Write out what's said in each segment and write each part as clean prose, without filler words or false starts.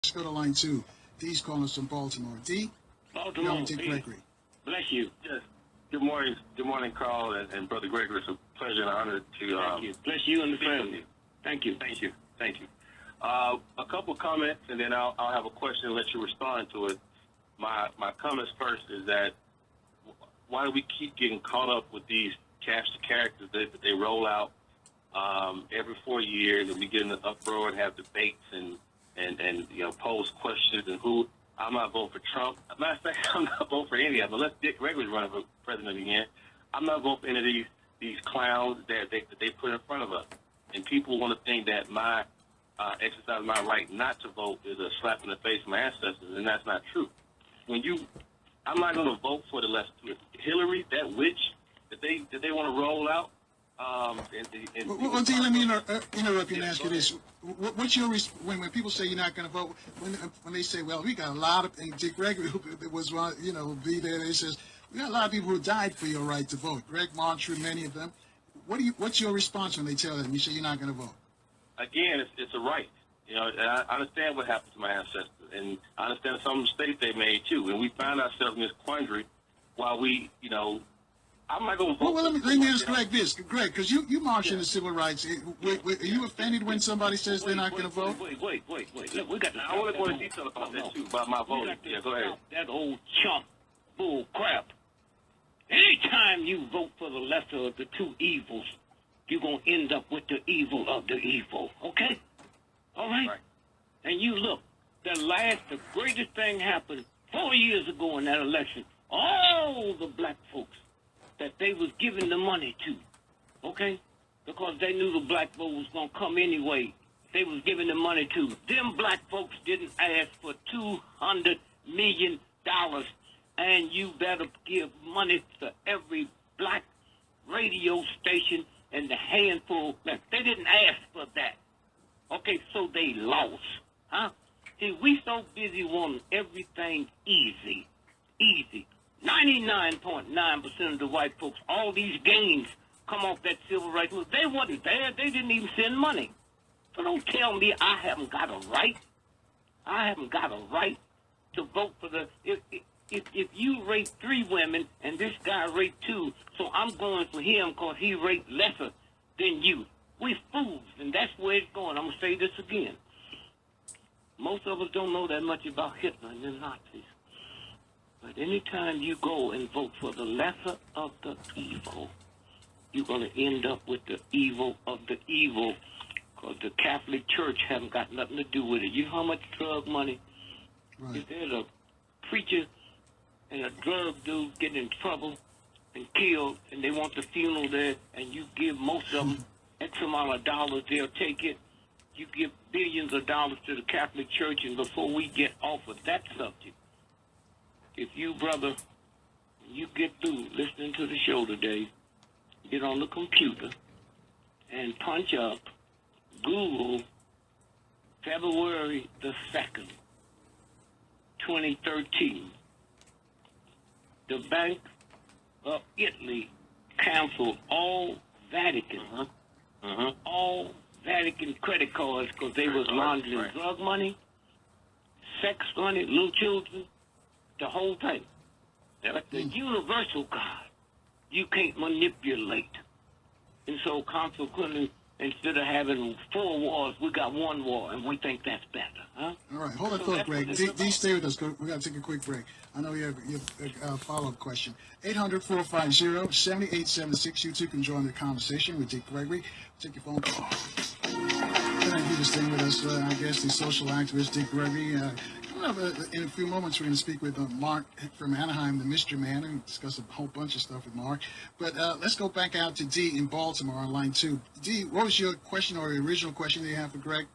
Let's go to line 2. D's calling us from Baltimore. D, you're on Baltimore, Dick hey, Gregory. bless you. Yes. Good morning, Carl and Brother Gregory. It's a pleasure and honor to Thank you. Bless you and the speak with family. you. Thank you. Thank you. Thank you. A couple of comments, and then I'll have a question and let you respond to it. My comments first is that why do we keep getting caught up with these cast of characters that they roll out every 4 years, and we get in an uproar and have debates and pose questions and who. I'm not voting for Trump. Matter of fact, I'm not voting for any of them. Unless Dick Gregory's running for president again, I'm not voting for any of these clowns that they put in front of us. And people want to think that my exercise my right not to vote is a slap in the face of my ancestors, and that's not true. I'm not going to vote for the left. Hillary, that witch that they want to roll out. Well, D, let me interrupt you and ask you this. What's your when people say you're not going to vote? When they say, well, we got a lot of, and Dick Gregory who was be there. He says we got a lot of people who died for your right to vote. Greg Marshall, many of them. What's your response when they tell them you say you're not going to vote? Again, it's a right. And I understand what happened to my ancestors, and I understand some mistakes they made too. And we find ourselves in this quandary while I'm not going to vote. Well, let me ask Greg this, Greg, because you march in the civil rights. Are you offended when somebody says they're not going to vote? Wait. Look, we got to. I want to go into detail about that too, about my voting. Yeah, go ahead. That old chump bull crap. Anytime you vote for the lesser of the two evils, you're going to end up with the evil of the evil. Okay? All right? And you look, the greatest thing happened 4 years ago in that election. All the black folks that they was giving the money to, okay? Because they knew the black vote was going to come anyway. They was giving the money to. Them black folks didn't ask for $200 million, and you better give money to every black radio station and the handful left. They didn't ask for that. Okay, so they lost, huh? See, we so busy wanting everything easy. 99.9% of the white folks, all these gains come off that civil rights movement. They wasn't there. They didn't even send money. So don't tell me I haven't got a right. I haven't got a right to vote for the... If you rate 3 women and this guy rate 2, so I'm going for him because he rate lesser than you. We fools, and that's where it's going. I'm going to say this again. Most of us don't know that much about Hitler and the Nazis. But anytime you go and vote for the lesser of the evil, you're going to end up with the evil of the evil, because the Catholic Church haven't got nothing to do with it. You know how much drug money? Right. If there's a preacher and a drug dude get in trouble and killed, and they want the funeral there, and you give most of them X amount of dollars, they'll take it. You give billions of dollars to the Catholic Church, and before we get off of that subject, if you, brother, you get through listening to the show today, get on the computer and punch up, Google, February the 2nd, 2013. The Bank of Italy canceled all Vatican, all Vatican credit cards because they was laundering drug money, sex money, little children, the whole thing. But the universal God, you can't manipulate. And so consequently, instead of having 4 wars, we got 1 war, and we think that's better, huh? All right, hold on, thought, Greg. D, stay with us. We got to take a quick break. I know you have a follow-up question. 800-450-7876. You two can join the conversation with Dick Gregory. Take your phone call. Thank you for staying with us. I guess the social activist Dick Gregory. In a few moments, we're going to speak with Mark from Anaheim, the mystery man, and discuss a whole bunch of stuff with Mark. But let's go back out to D in Baltimore on line 2. D, what was your question or your original question that you have for Greg?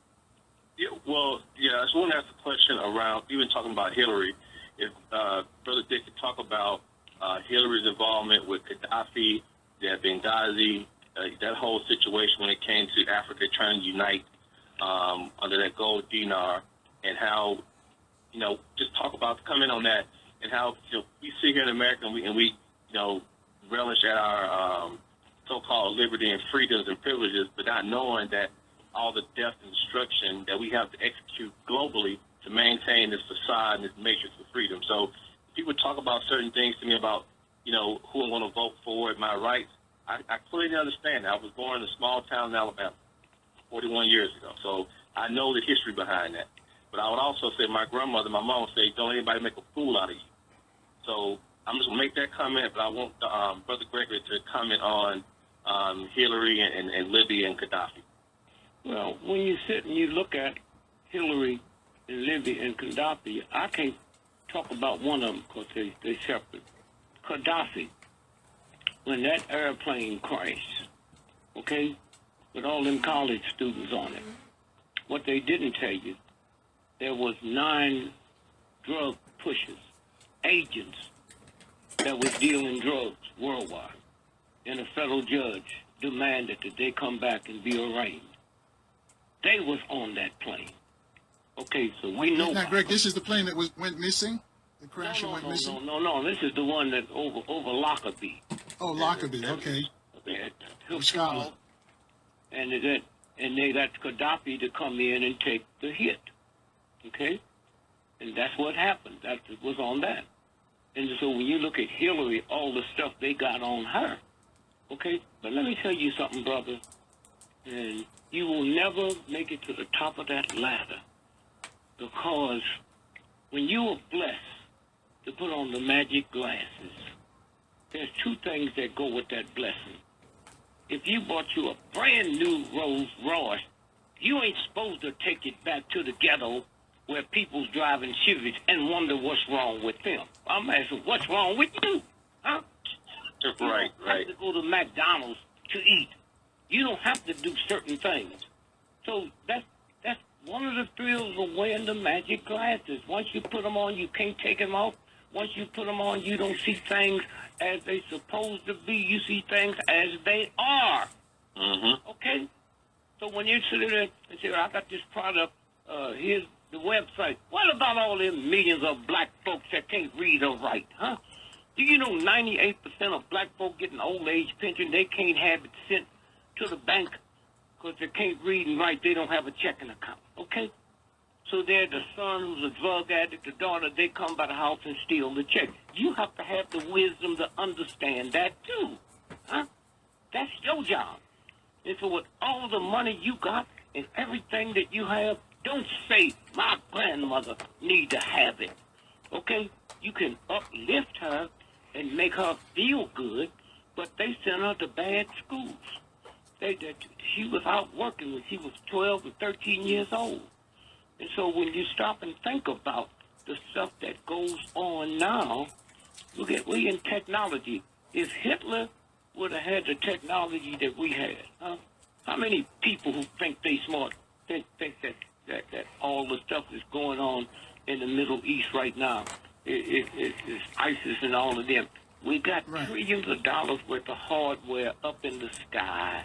Yeah, I just want to ask a question around, even talking about Hillary. If Brother Dick could talk about Hillary's involvement with Gaddafi, Benghazi, that whole situation when it came to Africa trying to unite under that gold dinar, and how, just talk about, comment on that, and how we sit here in America and we relish at our so-called liberty and freedoms and privileges, but not knowing that all the death and destruction that we have to execute globally to maintain this facade and this matrix of freedom. So people talk about certain things to me about, who I'm going to vote for, my rights. I clearly understand that. I was born in a small town in Alabama 41 years ago, so I know the history behind that. But I would also say my grandmother, my mom would say, don't let anybody make a fool out of you. So I'm just going to make that comment, but I want Brother Gregory to comment on Hillary and Libya and Gaddafi. Well, when you sit and you look at Hillary and Libya and Gaddafi, I can't talk about one of them because they're separate. Gaddafi, when that airplane crashed, okay, with all them college students on it, what they didn't tell you, there was 9 drug pushers, agents that was dealing drugs worldwide, and a federal judge demanded that they come back and be arraigned. They was on that plane. Okay, so we know. Now, Greg, this is the plane that went missing? The crash went missing? No. This is the one that over Lockerbie. Oh, Lockerbie, okay. Scotland. And they got Gaddafi to come in and take the hit. Okay? And that's what happened. That was on that. And so when you look at Hillary, all the stuff they got on her. Okay? But let me tell you something, brother. And you will never make it to the top of that ladder. Because when you are blessed to put on the magic glasses, there's 2 things that go with that blessing. If you bought you a brand new Rolls Royce, you ain't supposed to take it back to the ghetto where people's driving Chevys and wonder what's wrong with them. I'm asking, what's wrong with you? Huh? Right. You don't have to go to McDonald's to eat. You don't have to do certain things. So that's one of the thrills of wearing the magic glasses. Once you put them on, you can't take them off. Once you put them on, you don't see things as they're supposed to be. You see things as they are. Mm-hmm. Okay? So when you sit there and say, I got this product, here's the website. What about all them millions of black folks that can't read or write, huh? Do you know 98% of black folk getting old age pension, they can't have it sent to the bank because they can't read and write, they don't have a checking account, okay? So they're the son who's a drug addict, the daughter, they come by the house and steal the check. You have to have the wisdom to understand that too, huh? That's your job. And so with all the money you got and everything that you have, don't say, my grandmother need to have it, okay? You can uplift her and make her feel good, but they send her to bad schools. She was out working when she was 12 or 13 years old. And so when you stop and think about the stuff that goes on now, look at, we in technology. If Hitler would have had the technology that we had, huh? How many people who think they smart think that all the stuff that's going on in the Middle East right now is ISIS and all of them? We got trillions of dollars worth of hardware up in the sky.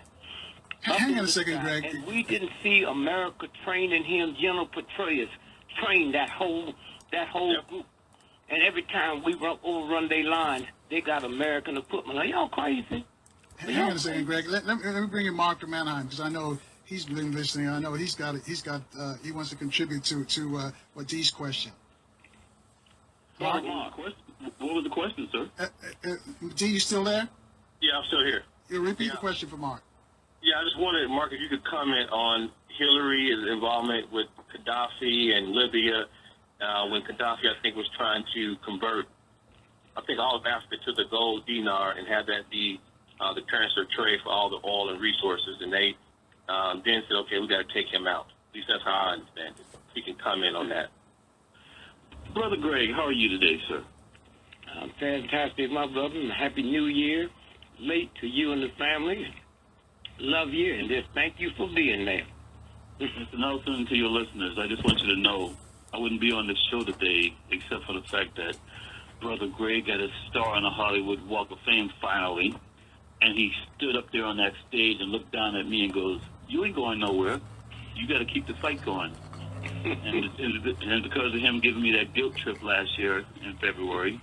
Hang on a second, Greg. And we didn't see America training him, General Petraeus, train that whole group. And every time we overrun their lines, they got American equipment. Are y'all crazy? Hang on a second, Greg. Let me bring in Mark from Anaheim because I know he's been listening. I know he wants to contribute to what Dee's question. Mark, what was the question, sir? Dee, you still there? Yeah, I'm still here. You repeat the question for Mark. Yeah, I just wanted, Mark, if you could comment on Hillary's involvement with Gaddafi and Libya when Gaddafi, I think, was trying to convert, I think, all of Africa to the gold dinar and have that be the currency of trade for all the oil and resources. And they then said, okay, we got to take him out. At least that's how I understand it. If you can comment on that. Brother Greg, how are you today, sir? I'm fantastic, my brother, and Happy New Year. Late to you and the family. Love you, and just thank you for being there. Mr. Nelson, to your listeners, I just want you to know I wouldn't be on this show today except for the fact that Brother Greg got a star on the Hollywood Walk of Fame finally, and he stood up there on that stage and looked down at me and goes, you ain't going nowhere. You got to keep the fight going. and because of him giving me that guilt trip last year in February,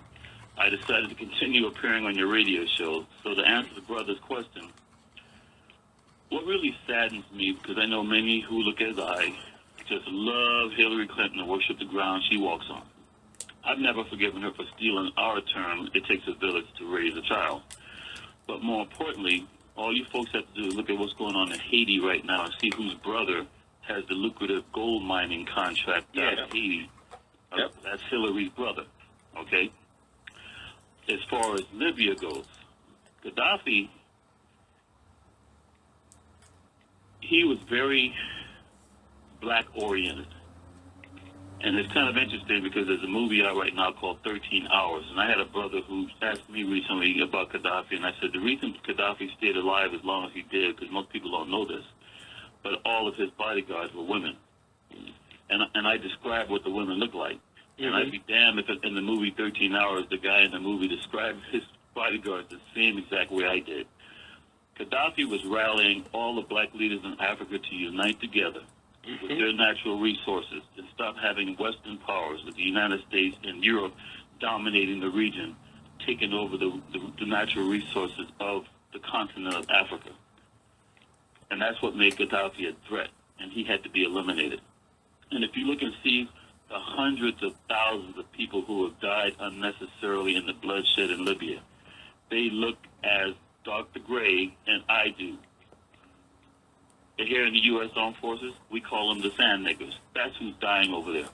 I decided to continue appearing on your radio show. So to answer the brother's question, what really saddens me, because I know many who look as I just love Hillary Clinton and worship the ground she walks on. I've never forgiven her for stealing our term, it takes a village to raise a child. But more importantly, all you folks have to do is look at what's going on in Haiti right now and see whose brother has the lucrative gold mining contract out of Haiti. That's Hillary's brother, okay? As far as Libya goes, Gaddafi, he was very black-oriented. And it's kind of interesting because there's a movie out right now called 13 Hours. And I had a brother who asked me recently about Gaddafi, and I said the reason Gaddafi stayed alive as long as he did, because most people don't know this, but all of his bodyguards were women. And I described what the women looked like. And I'd be damned if in the movie 13 Hours, the guy in the movie described his bodyguards the same exact way I did. Gaddafi was rallying all the black leaders in Africa to unite together with their natural resources and stop having Western powers, with the United States and Europe dominating the region, taking over the natural resources of the continent of Africa. And that's what made Gaddafi a threat, and he had to be eliminated. And if you look and see the hundreds of thousands of people who have died unnecessarily in the bloodshed in Libya, they look as Dr. Gray and I do. Here in the U.S. Armed Forces, we call them the sand niggers. That's who's dying over there.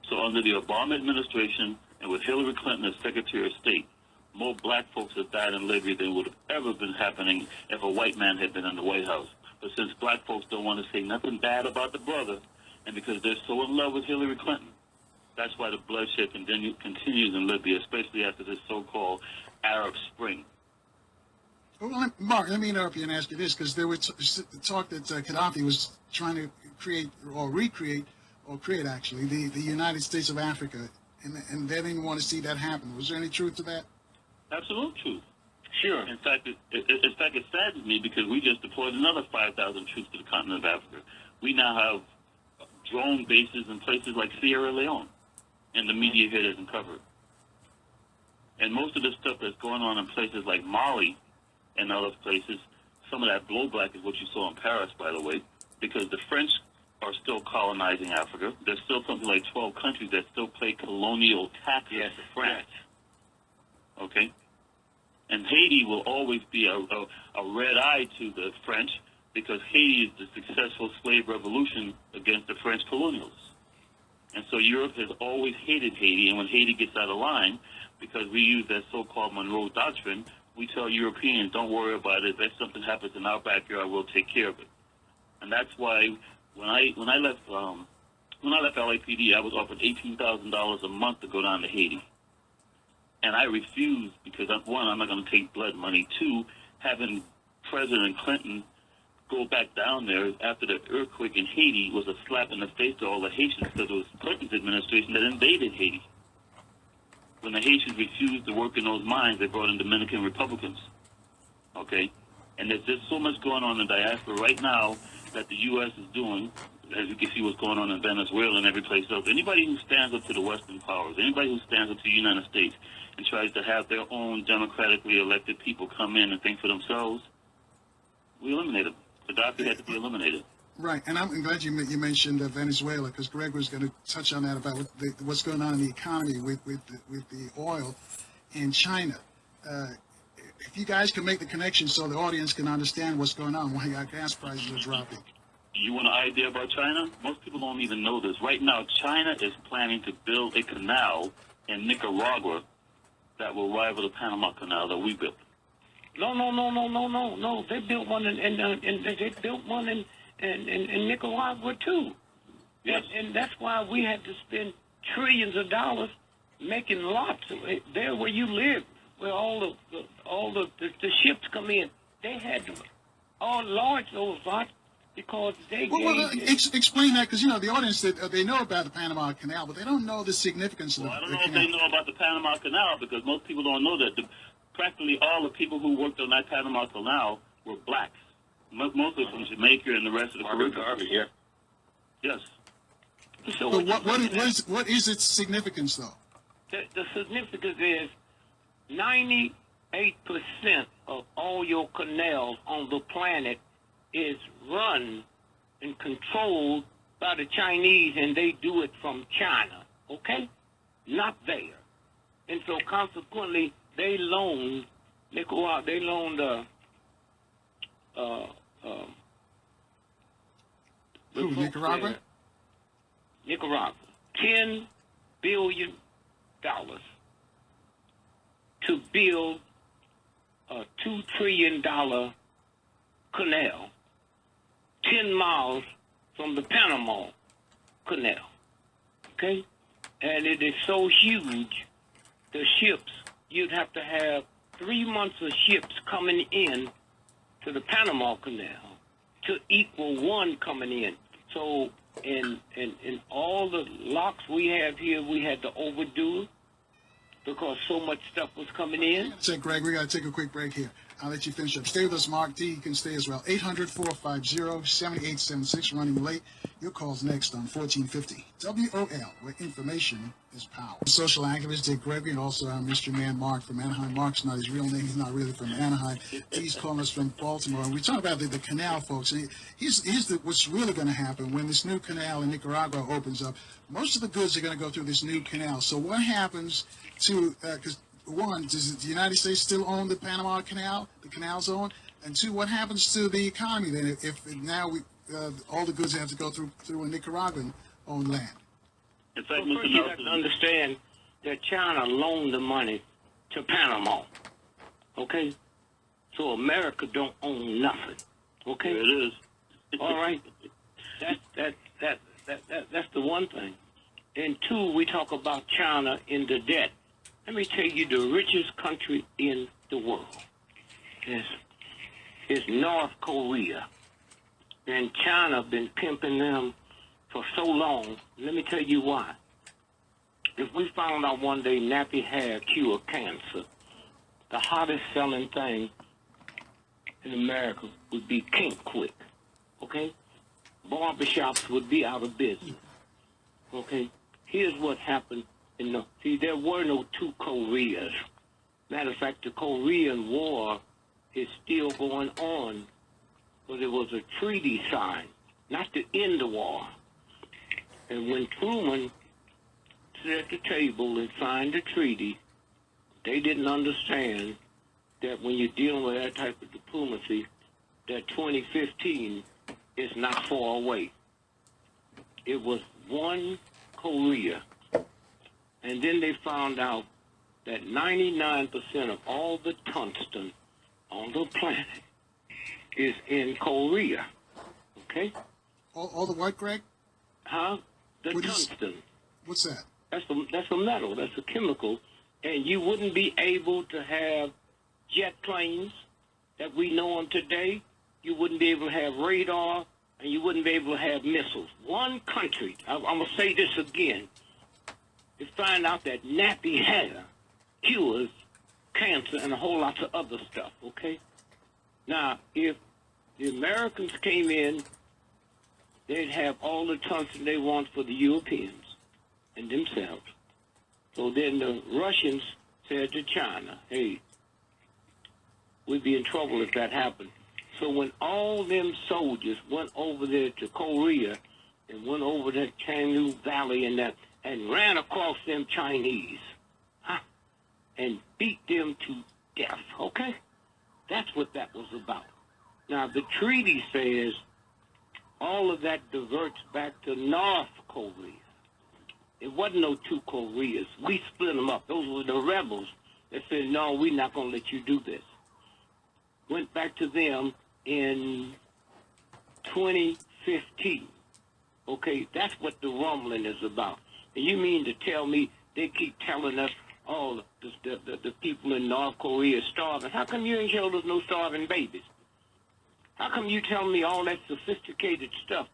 So under the Obama administration and with Hillary Clinton as Secretary of State, more black folks have died in Libya than would have ever been happening if a white man had been in the White House. But since black folks don't want to say nothing bad about the brother, and because they're so in love with Hillary Clinton, that's why the bloodshed continues in Libya, especially after this so-called Arab Spring. Well, Mark, let me interrupt you and ask you this, because there was talk that Gaddafi was trying to create or recreate, or create actually, the United States of Africa, and they didn't want to see that happen. Was there any truth to that? Absolute truth. Sure. In fact, it saddens me because we just deployed another 5,000 troops to the continent of Africa. We now have drone bases in places like Sierra Leone, and the media here doesn't cover it. And most of the stuff that's going on in places like Mali and other places, some of that blowback is what you saw in Paris, by the way, because the French are still colonizing Africa. There's still something like 12 countries that still pay colonial taxes to France. Okay? And Haiti will always be a red eye to the French because Haiti is the successful slave revolution against the French colonials. And so Europe has always hated Haiti, and when Haiti gets out of line, because we use that so-called Monroe Doctrine, we tell Europeans, don't worry about it. If something happens in our backyard, we'll take care of it. And that's why when I left LAPD, I was offered $18,000 a month to go down to Haiti. And I refused because, one, I'm not going to take blood money. Two, having President Clinton go back down there after the earthquake in Haiti was a slap in the face to all the Haitians because it was Clinton's administration that invaded Haiti. When the Haitians refused to work in those mines, they brought in Dominican Republicans. Okay? And there's just so much going on in the diaspora right now that the U.S. is doing, as you can see what's going on in Venezuela and every place else. Anybody who stands up to the Western powers, anybody who stands up to the United States and tries to have their own democratically elected people come in and think for themselves, we eliminate them. Gaddafi had to be eliminated. Right, and I'm glad you mentioned Venezuela, because Greg was going to touch on that about what's going on in the economy with the oil in China. If you guys can make the connection so the audience can understand what's going on, why our gas prices are dropping. You want an idea about China? Most people don't even know this. Right now, China is planning to build a canal in Nicaragua that will rival the Panama Canal that we built. No. They built one in Nicaragua too. Yes. And that's why we had to spend trillions of dollars making lots there where you live, where all the ships come in. They had to all large those lots because they explain that, because the audience they know about the Panama Canal, but they don't know the significance of I don't the know canal. if they know about the Panama Canal because most people don't know that practically all the people who worked on that Panama Canal were blacks, mostly from Jamaica and the rest of the Caribbean. Yes. So but what is its significance, though? The significance is 98% of all your canals on the planet is run and controlled by the Chinese, and they do it from China, okay? Not there. And so consequently, they loaned Nicaragua, they loaned Nicaragua? Nicaragua, $10 billion to build a $2 trillion canal 10 miles from the Panama Canal, okay? And it is so huge, the ships, you'd have to have 3 months of ships coming in to the Panama Canal to equal one coming in. So in all the locks we have here, we had to overdo it because so much stuff was coming in. Say, Greg, we got to take a quick break here. I'll let you finish up. Stay with us, Mark D. You can stay as well. 800-450-7876, running late. Your call's next on 1450 WOL, where information is power. Social activist Dick Gregory, and also our mystery man Mark from Anaheim. Mark's not his real name. He's not really from Anaheim. He's calling us from Baltimore. And we talk about the canal, folks. And here's what's really going to happen when this new canal in Nicaragua opens up. Most of the goods are going to go through this new canal. So what happens to, because one, does the United States still own the Panama Canal, the canal zone? And two, what happens to the economy then if now all the goods have to go through a Nicaraguan-owned land? In fact, Well, Mr. first you have Nelson, to understand that China loaned the money to Panama, okay? So America don't own nothing, okay? there it is. All right? That's the one thing. And two, we talk about China in the debt. Let me tell you, the richest country in the world is North Korea. And China been pimping them for so long. Let me tell you why. If we found out one day nappy hair cure cancer, the hottest selling thing in America would be Kink Quick, okay? Barbershops would be out of business, okay? Here's what happened. See, there were no two Koreas. Matter of fact, the Korean War is still going on, but it was a treaty signed, not to end the war. And when Truman sat at the table and signed the treaty, they didn't understand that when you're dealing with that type of diplomacy, that 2015 is not far away. It was one Korea. And then they found out that 99% of all the tungsten on the planet is in Korea. Okay? All the what, Greg? Huh? The What is- tungsten. What's that? That's a metal. That's a chemical. And you wouldn't be able to have jet planes that we know them today. You wouldn't be able to have radar, and you wouldn't be able to have missiles. One country, I'm going to say this again, to find out that nappy hair cures cancer and a whole lot of other stuff, okay? Now, if the Americans came in, they'd have all the tungsten they want for the Europeans and themselves. So then the Russians said to China, hey, we'd be in trouble if that happened. So when all them soldiers went over there to Korea and went over that Kangoo Valley and that, and ran across them Chinese, and beat them to death, okay? That's what that was about. Now, the treaty says all of that diverts back to North Korea. It wasn't no two Koreas. We split them up. Those were the rebels that said, no, we're not going to let you do this. Went back to them in 2015. Okay, that's what the rumbling is about. And you mean to tell me they keep telling us, oh, the people in North Korea are starving. How come you ain't showed us no starving babies? How come you telling me all that sophisticated stuff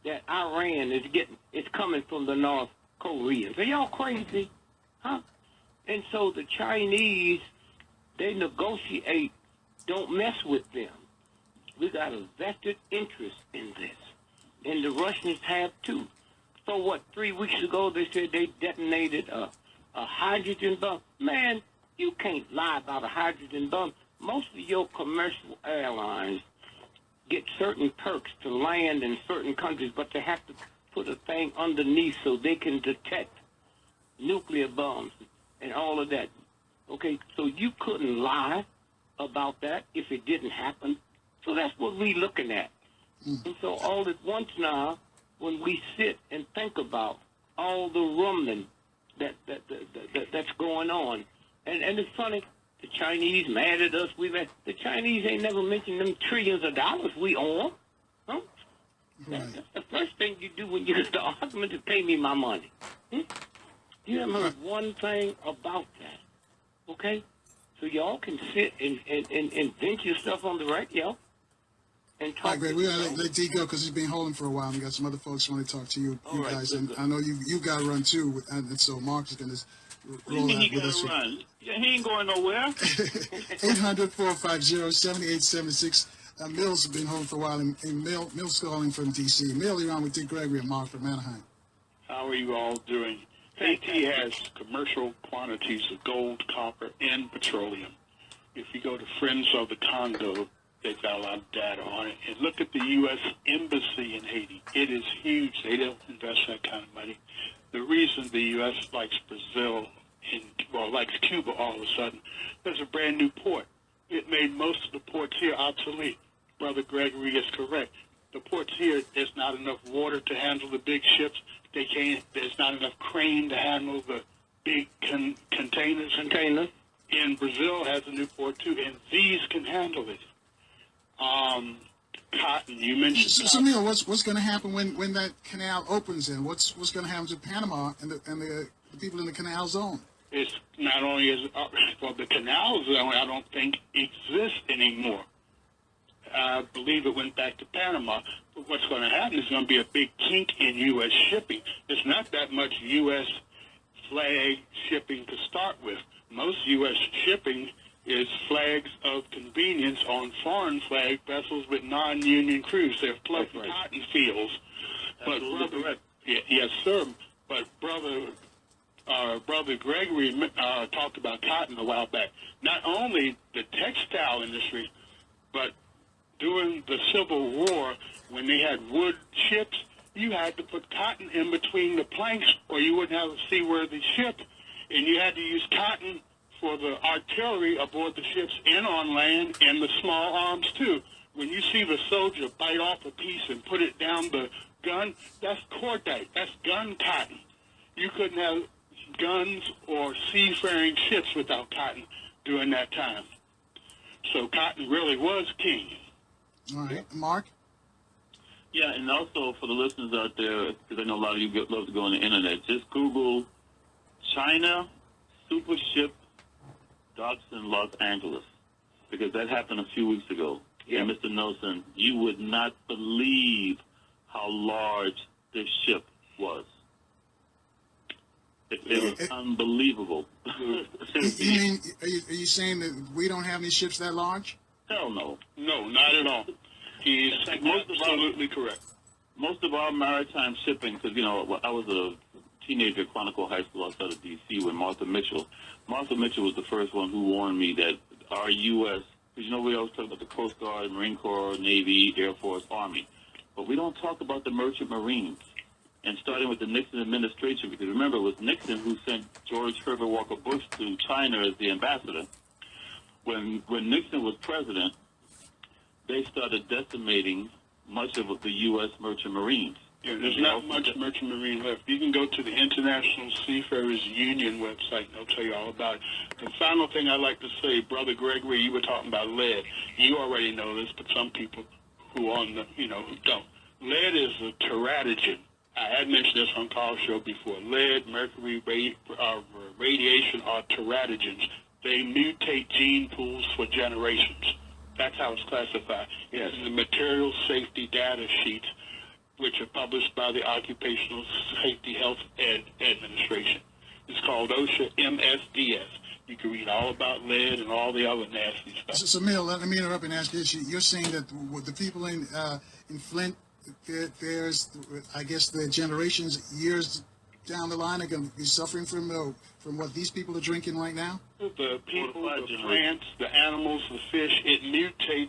that Iran is getting, it's coming from the North Koreans? Are y'all crazy? Huh? And so the Chinese, they negotiate, don't mess with them. We got a vested interest in this. And the Russians have too. So what, 3 weeks ago they said they detonated a hydrogen bomb? Man, you can't lie about a hydrogen bomb. Most of your commercial airlines get certain perks to land in certain countries, but they have to put a thing underneath so they can detect nuclear bombs and all of that. Okay, so you couldn't lie about that if it didn't happen. So that's what we're looking at. And so all at once now, when we sit and think about all the rumbling that's going on, and it's funny, the Chinese mad at us. The Chinese ain't never mentioned them trillions of dollars we owe them. Huh? Right. That's the first thing you do when you get the argument to pay me my money. You haven't heard one thing about that. Okay? So y'all can sit and vent your stuff on the radio and talk. All right, Greg, we're going to let D go because he's been holding for a while. We got some other folks who want to talk to you, All right, guys. good, And good. I know you got to run too. And so Mark is going to What do you roll mean out he with got us. to run? Yeah, he ain't going nowhere. 800-450-7876. Mill's been holding for a while, and Mill's calling from D.C. Mill, you're on with Dick Gregory and Mark from Anaheim. How are you all doing? Haiti has commercial quantities of gold, copper, and petroleum. If you go to Friends of the Congo, they've got a lot of data on it. And look at the U.S. Embassy in Haiti. It is huge. They don't invest that kind of money. The reason the U.S. likes Brazil likes Cuba all of a sudden, there's a brand new port. It made most of the ports here obsolete. Brother Gregory is correct. The ports here, there's not enough water to handle the big ships. There's not enough crane to handle the big containers. And Brazil has a new port too, and these can handle it. Cotton, you mentioned. So Mill, what's going to happen when that canal opens? And what's going to happen to Panama and the people in the canal zone? It's not only the canal zone, I don't think exists anymore. I believe it went back to Panama. But what's going to happen is going to be a big kink in U.S. shipping. It's not that much U.S. flag shipping to start with. Most U.S. shipping is flags of convenience on foreign flag vessels with non-union crews. They're plugged Right. cotton fields. But brother, yes, sir. But brother Gregory talked about cotton a while back. Not only the textile industry, but during the Civil War, when they had wood ships, you had to put cotton in between the planks or you wouldn't have a seaworthy ship. And you had to use cotton for the artillery aboard the ships and on land, and the small arms too. When you see the soldier bite off a piece and put it down the gun, that's cordite. That's gun cotton. You couldn't have guns or seafaring ships without cotton during that time. So cotton really was king. All right, Mark? Yeah, and also for the listeners out there, because I know a lot of you love to go on the internet, just Google China super ship docks in Los Angeles, because that happened a few weeks ago. Yeah. And Mr. Nelson, you would not believe how large this ship was. It was unbelievable. You mean, are you saying that we don't have any ships that large? Hell no. No, not at all. He's absolutely correct. Most of our maritime shipping, because, I was a teenager at Chronicle High School outside of D.C. when Martha Mitchell was the first one who warned me that our U.S., because we always talk about the Coast Guard, Marine Corps, Navy, Air Force, Army, but we don't talk about the Merchant Marines. And starting with the Nixon administration, because remember, it was Nixon who sent George Herbert Walker Bush to China as the ambassador. When Nixon was president, they started decimating much of the U.S. Merchant Marines. Yeah, there's not much merchant marine left. You can go to the International Seafarers Union website, and they'll tell you all about it. The final thing I'd like to say, Brother Gregory, you were talking about lead. You already know this, but some people who who don't. Lead is a teratogen. I had mentioned this on Carl's show before. Lead, mercury, radiation are teratogens. They mutate gene pools for generations. That's how it's classified. Yes. It's in the material safety data sheets, which are published by the Occupational Safety Health Administration. It's called OSHA MSDS. You can read all about lead and all the other nasty stuff. So Mill, let me interrupt and ask you this. You're saying that the people in Flint, there's, I guess, the generations, years down the line are going to be suffering from what these people are drinking right now? The people, the plants, the animals, the fish, it mutates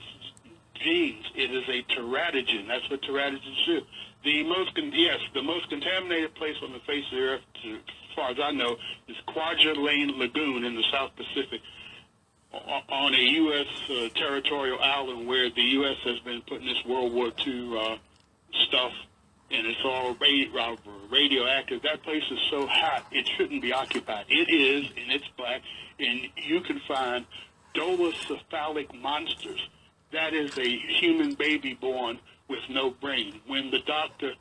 genes. It is a teratogen. That's what teratogens do. The most contaminated place on the face of the earth, as far as I know, is Kwajalein Lagoon in the South Pacific, on a U.S. Territorial island where the U.S. has been putting this World War II stuff, and it's all radioactive. That place is so hot, it shouldn't be occupied. It is, and it's black, and you can find dolichocephalic monsters. That is a human baby born with no brain. When the doctor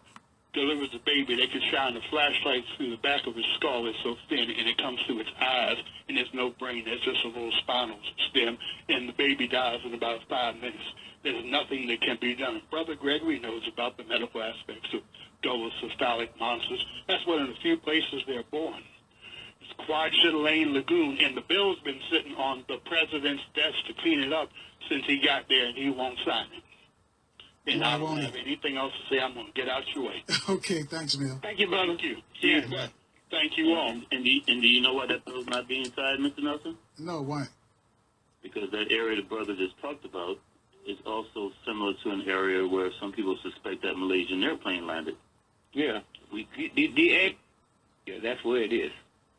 delivers the baby, they can shine a flashlight through the back of his skull. It's so thin, and it comes through its eyes, and there's no brain. There's just a little spinal stem, and the baby dies in about 5 minutes. There's nothing that can be done. Brother Gregory knows about the medical aspects of dolichocephalic monsters. That's one of the few places they're born. It's Kwajalein Lagoon, and the bill's been sitting on the president's desk to clean it up since he got there, and he won't sign it. And I don't have anything else to say. I'm going to get out your way. Okay, thanks, Mel. Thank you, brother. Thank you. Cheers. Yeah, thank you all. And do you know why that bill's not being signed, Mr. Nelson? No, why? Because that area the brother just talked about is also similar to an area where some people suspect that Malaysian airplane landed. Yeah. Yeah, that's where it is.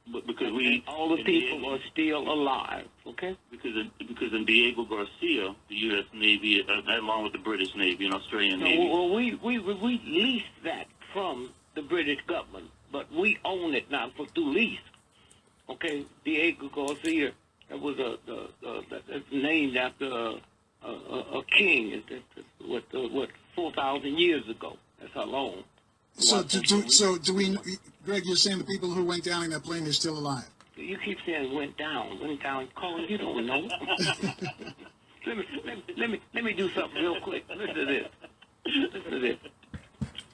But because And all the people are still alive, okay? Because in Diego Garcia, the U.S. Navy, along with the British Navy and Australian Navy. Well, we leased that from the British government, but we own it now through lease. Okay, Diego Garcia, that was that's named after a king. What 4,000 years ago? That's how long. So do we, Greg, you're saying the people who went down in that plane are still alive? You keep saying went down. Colin, you don't know. let me do something real quick. Listen to this.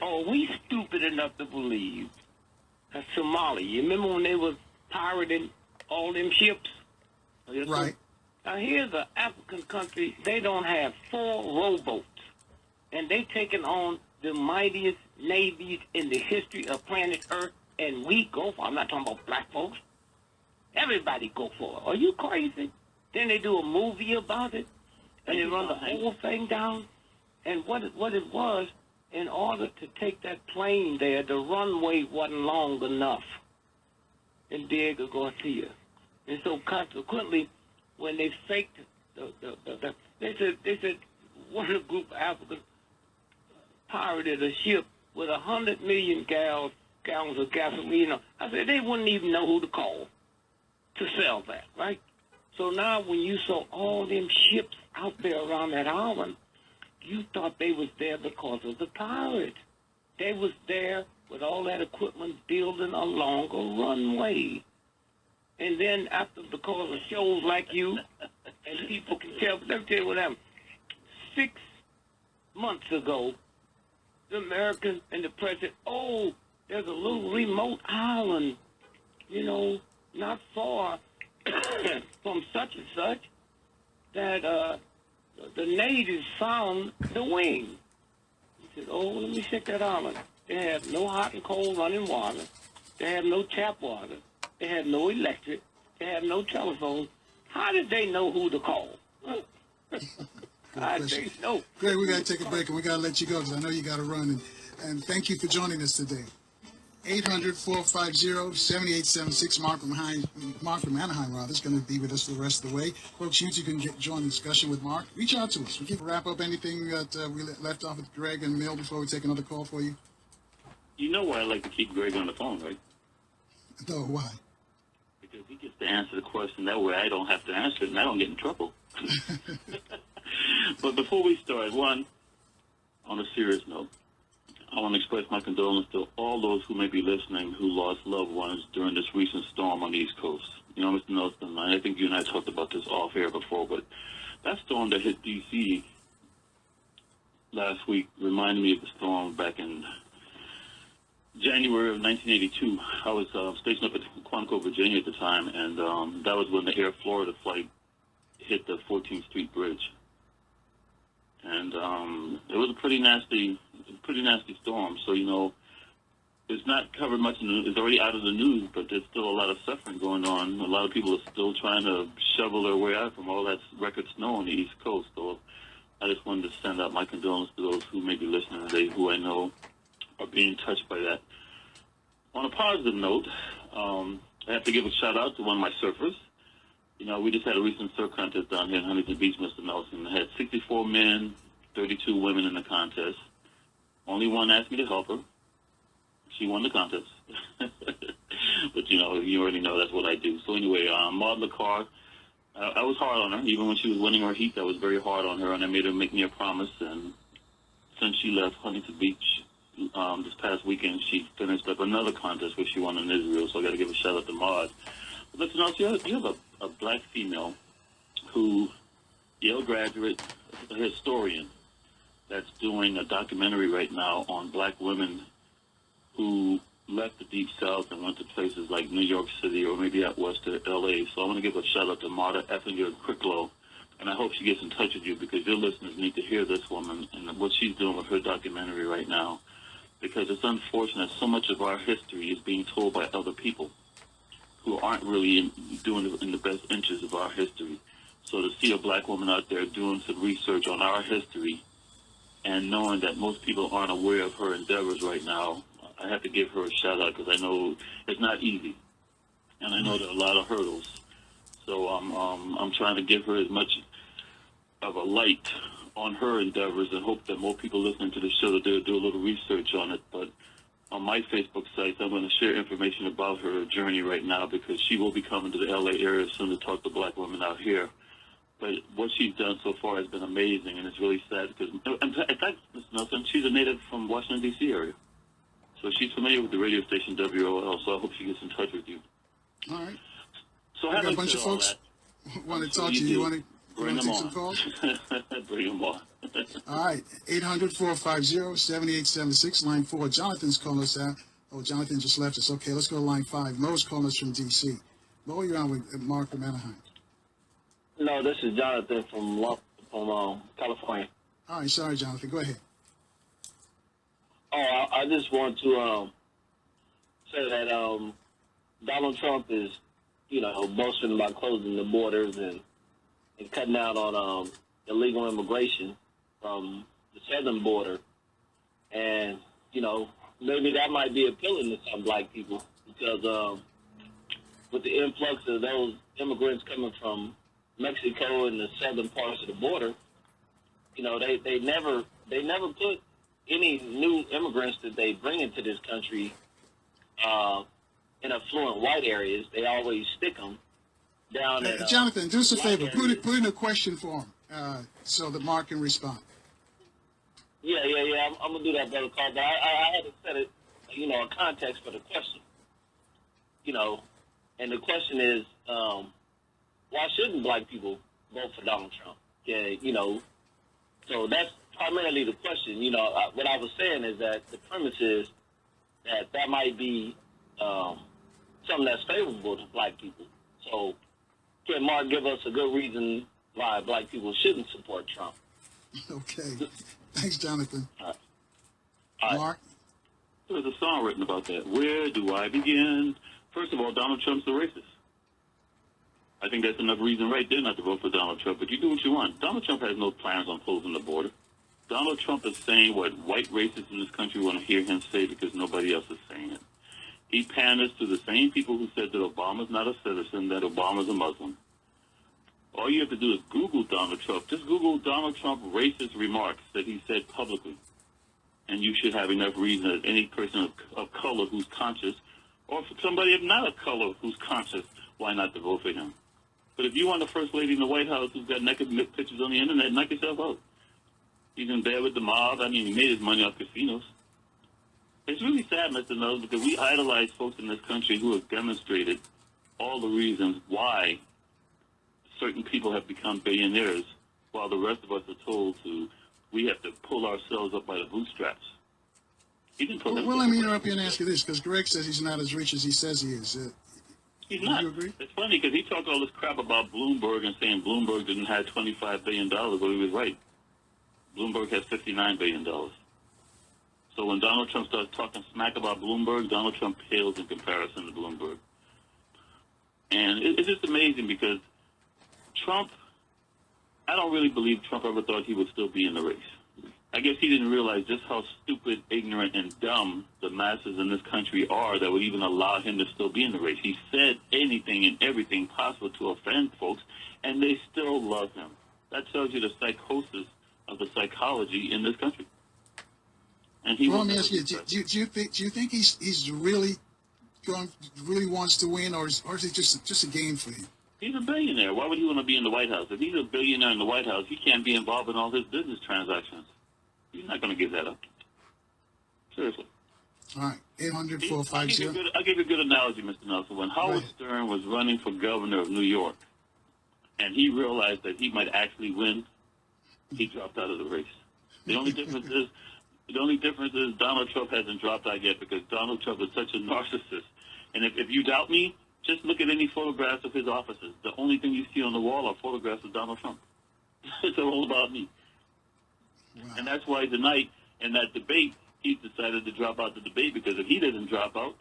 Are we stupid enough to believe that Somalia, you remember when they was pirating all them ships? Right. Now here's an African country, they don't have 4 rowboats, and they taking on the mightiest navies in the history of planet Earth, and we go for it. I'm not talking about black folks. Everybody go for it. Are you crazy? Then they do a movie about it, and they run the whole thing down. And what it was, in order to take that plane there, the runway wasn't long enough in Diego Garcia. And so consequently, when they faked they said one of the group of Africans pirated a ship with 100 million gallons of gasoline. I said they wouldn't even know who to call to sell that, right? So now when you saw all them ships out there around that island, you thought they was there because of the pirates. They was there with all that equipment building a longer runway. And then after, because of shows like you, and people can tell, let me tell you what happened. 6 months ago, the Americans and the president, there's a little remote island, not far from such and such, that the natives found the wing. He said, let me check that island. They have no hot and cold running water. They have no tap water. They have no electric. They have no telephone. How did they know who to call? How did they know? Greg, we got to take a break, and we got to let you go because I know you got to run. And thank you for joining us today. 800-450-7876. Mark from Anaheim, is going to be with us for the rest of the way. Folks, you two can join the discussion with Mark. Reach out to us. We can wrap up anything that we left off with Greg and Mill before we take another call for you. You know why I like to keep Greg on the phone, right? No, why? Because he gets to answer the question. That way I don't have to answer it, and I don't get in trouble. But before we start, on a serious note, I want to express my condolences to all those who may be listening who lost loved ones during this recent storm on the East Coast. Mr. Nelson, I think you and I talked about this off air before, but that storm that hit D.C. last week reminded me of the storm back in January of 1982. I was stationed up at Quantico, Virginia at the time, and that was when the Air Florida flight hit the 14th Street Bridge. And it was a pretty nasty storm. So, it's not covered much in the news. It's already out of the news, but there's still a lot of suffering going on. A lot of people are still trying to shovel their way out from all that record snow on the East Coast. So I just wanted to send out my condolences to those who may be listening today, who I know are being touched by that. On a positive note, I have to give a shout out to one of my surfers. You know, we just had a recent surf contest down here in Huntington Beach, Mr. Nelson. I had 64 men, 32 women in the contest. Only one asked me to help her. She won the contest. But, you know, you already know that's what I do. So anyway, Maud LaCar, I was hard on her. Even when she was winning her heat, I was very hard on her, and I made her make me a promise. And since she left Huntington Beach this past weekend, she finished up another contest where she won in Israel. So I got to give a shout out to Maud. But listen, also, you have a black female who, Yale graduate, a historian, that's doing a documentary right now on black women who left the Deep South and went to places like New York City or maybe out west to L.A. So I want to give a shout-out to Marta Effinger Cricklow, and I hope she gets in touch with you because your listeners need to hear this woman and what she's doing with her documentary right now, because it's unfortunate so much of our history is being told by other people who aren't really doing it in the best interest of our history. So to see a black woman out there doing some research on our history and knowing that most people aren't aware of her endeavors right now, I have to give her a shout out because I know it's not easy, and I know there are a lot of hurdles. So I'm trying to give her as much of a light on her endeavors and hope that more people listening to the show that they'll do a little research on it. But on my Facebook site, I'm going to share information about her journey right now because she will be coming to the LA area soon to talk to black women out here. But what she's done so far has been amazing, and it's really sad because, in fact, Ms. Nelson, she's a native from Washington, D.C. area. So she's familiar with the radio station WOL, so I hope she gets in touch with you. All right. So I got a bunch of folks want to talk to you. You want to take some calls? Bring them on. All right. 800-450-7876, line 4. Jonathan's calling us out. Oh, Jonathan just left us. Okay, let's go to line 5. Mo's calling us from D.C. Mo, you're on with Mark from Anaheim. No, this is Jonathan from California. All right, sorry, Jonathan. Go ahead. Oh, I just want to say that Donald Trump is, boasting about closing the borders and cutting out on illegal immigration from the southern border. And, maybe that might be appealing to some black people because with the influx of those immigrants coming from Mexico and the southern parts of the border, they never put any new immigrants that they bring into this country in affluent white areas. They always stick them down in Jonathan, do us a favor. areas. Put in a question for him so that Mark can respond. Yeah. I'm going to do that, Brother Carl. But I had to set it, a context for the question. And the question is, why shouldn't black people vote for Donald Trump? Yeah, so that's primarily the question. What I was saying is that the premise is that might be something that's favorable to black people. So can Mark give us a good reason why black people shouldn't support Trump? Okay. Thanks, Jonathan. All right. Mark? There's a song written about that. Where do I begin? First of all, Donald Trump's a racist. I think that's enough reason right there not to vote for Donald Trump, but you do what you want. Donald Trump has no plans on closing the border. Donald Trump is saying what white racists in this country want to hear him say because nobody else is saying it. He panders to the same people who said that Obama's not a citizen, that Obama's a Muslim. All you have to do is Google Donald Trump. Just Google Donald Trump racist remarks that he said publicly. And you should have enough reason that any person of color who's conscious, or for somebody of not of color who's conscious, why not to vote for him? But if you want the first lady in the White House who's got naked pictures on the internet, knock yourself out. He's in bed with the mob. I mean, he made his money off casinos. It's really sad, Mr. Knowles, because we idolize folks in this country who have demonstrated all the reasons why certain people have become billionaires, while the rest of us are told we have to pull ourselves up by the bootstraps. He didn't pull Well, let me interrupt you and ask you this, because Greg says he's not as rich as he says he is. He's not. Do you agree? It's funny because he talked all this crap about Bloomberg and saying Bloomberg didn't have $25 billion, but he was right. Bloomberg has $59 billion. So when Donald Trump starts talking smack about Bloomberg, Donald Trump pales in comparison to Bloomberg. And it's just amazing because Trump, I don't really believe Trump ever thought he would still be in the race. I guess he didn't realize just how stupid, ignorant, and dumb the masses in this country are that would even allow him to still be in the race. He said anything and everything possible to offend folks, and they still love him. That tells you the psychosis of the psychology in this country. And he Well, let me ask you: do you think he's really wants to win, or is it just a game for him? He's a billionaire. Why would he want to be in the White House? If he's a billionaire in the White House, he can't be involved in all his business transactions. He's not going to give that up. Seriously. All right, 800-450. I'll give you a good analogy, Mr. Nelson. When Howard Stern was running for governor of New York, and he realized that he might actually win, he dropped out of the race. The only difference is Donald Trump hasn't dropped out yet because Donald Trump is such a narcissist. And if you doubt me, just look at any photographs of his offices. The only thing you see on the wall are photographs of Donald Trump. It's all about me. Wow. And that's why tonight in that debate, he's decided to drop out the debate, because if he doesn't drop out,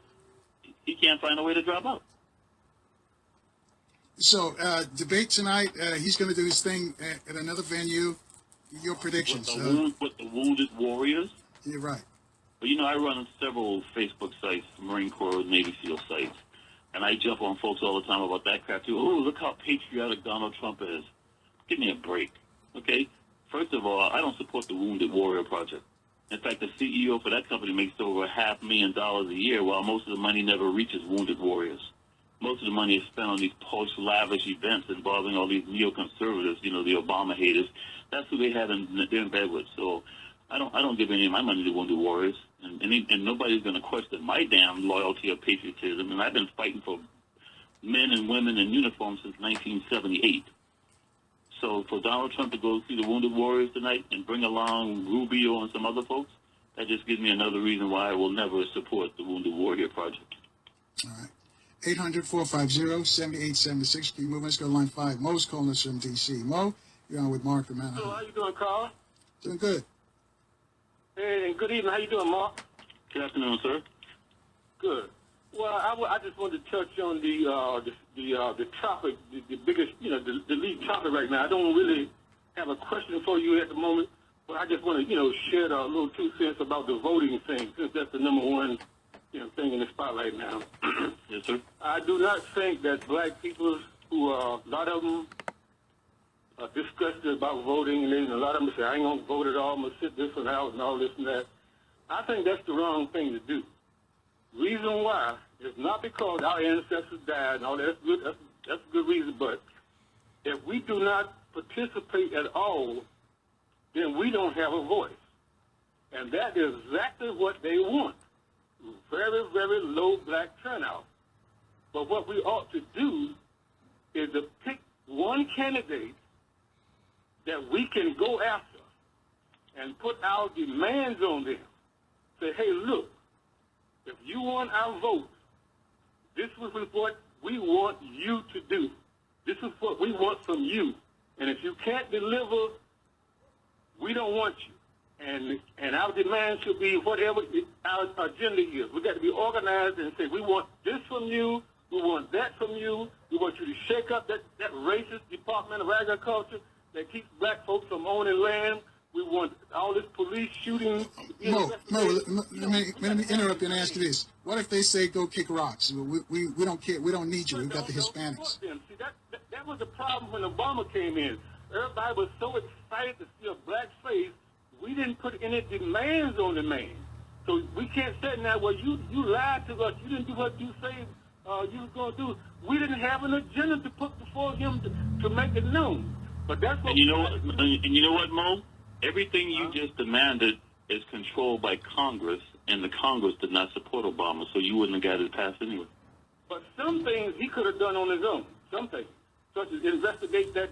he can't find a way to drop out. So, debate tonight, he's going to do his thing at another venue. Your predictions? With the Wounded Warriors? You're right. Well, you know, I run several Facebook sites, Marine Corps, Navy SEAL sites, and I jump on folks all the time about that crap, too. Oh, look how patriotic Donald Trump is. Give me a break, okay? First of all, I don't support the Wounded Warrior Project. In fact, the CEO for that company makes over $500,000 a year, while most of the money never reaches Wounded Warriors. Most of the money is spent on these post-lavish events involving all these neoconservatives, you know, the Obama haters. That's who they're in bed with. So I don't give any of my money to Wounded Warriors, and nobody's going to question my damn loyalty or patriotism. And I've been fighting for men and women in uniform since 1978. So for Donald Trump to go see the Wounded Warriors tonight and bring along Rubio and some other folks, that just gives me another reason why I will never support the Wounded Warrior Project. All right. 800-450-7876. Keep moving. Let's go to line 5. Mo's calling us from D.C. Mo, you're on with Mark from Anaheim. So how you doing, Carl? Doing good. Hey, and good evening. How you doing, Mark? Good afternoon, sir. Good. Well, I just wanted to touch on the topic, the biggest, you know, the lead topic right now. I don't really have a question for you at the moment, but I just want to, you know, share a little 2 cents about the voting thing, since that's the number one, you know, thing in the spotlight now. Yes, sir. I do not think that black people who are, a lot of them are disgusted about voting, and then a lot of them say, I ain't going to vote at all, I'm going to sit this one out and all this and that. I think that's the wrong thing to do. Reason why is not because our ancestors died and all that. That's good. That's a good reason. But if we do not participate at all, then we don't have a voice. And that is exactly what they want. Very, very low black turnout. But what we ought to do is to pick one candidate that we can go after and put our demands on them. Say, hey, look, if you want our vote, this is what we want you to do. This is what we want from you. And if you can't deliver, we don't want you. And our demand should be whatever our agenda is. We got to be organized and say, we want this from you, we want that from you, we want you to shake up that racist Department of Agriculture that keeps black folks from owning land. We want all this police shooting. Mo, let me interrupt you and ask you this. What if they say go kick rocks? We don't care. We don't need you. We've got the Hispanics. See, that was the problem when Obama came in. Everybody was so excited to see a black face. We didn't put any demands on the man. So we can't say now, well, you lied to us. You didn't do what you say you was going to do. We didn't have an agenda to put before him to make it known. But that's what. And you know what, Mo? Everything you just demanded is controlled by Congress, and the Congress did not support Obama, so you wouldn't have got it passed anyway. But some things he could have done on his own. Some things, such as investigate that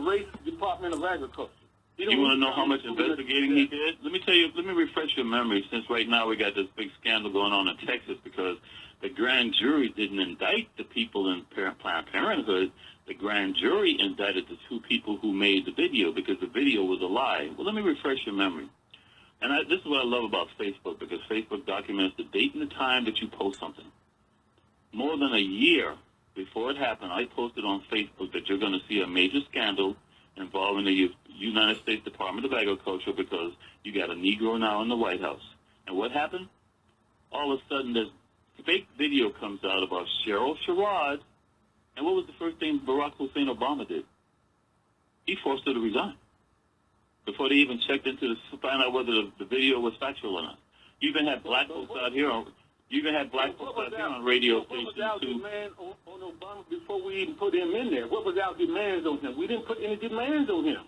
race Department of Agriculture. You want to know how much investigating he did? Let me tell you. Let me refresh your memory. Since right now we got this big scandal going on in Texas because the grand jury didn't indict the people in Planned Parenthood. The grand jury indicted the 2 people who made the video because the video was a lie. Well, let me refresh your memory. And this is what I love about Facebook, because Facebook documents the date and the time that you post something. More than a year before it happened, I posted on Facebook that you're going to see a major scandal involving the United States Department of Agriculture because you got a Negro now in the White House. And what happened? All of a sudden, this fake video comes out about Cheryl Sherrod. And what was the first thing Barack Hussein Obama did? He forced her to resign before they even checked into to find out whether the video was factual or not. You even had black folks out here on radio stations What was our too. demand on Obama before we even put him in there? What was our demands on him? We didn't put any demands on him.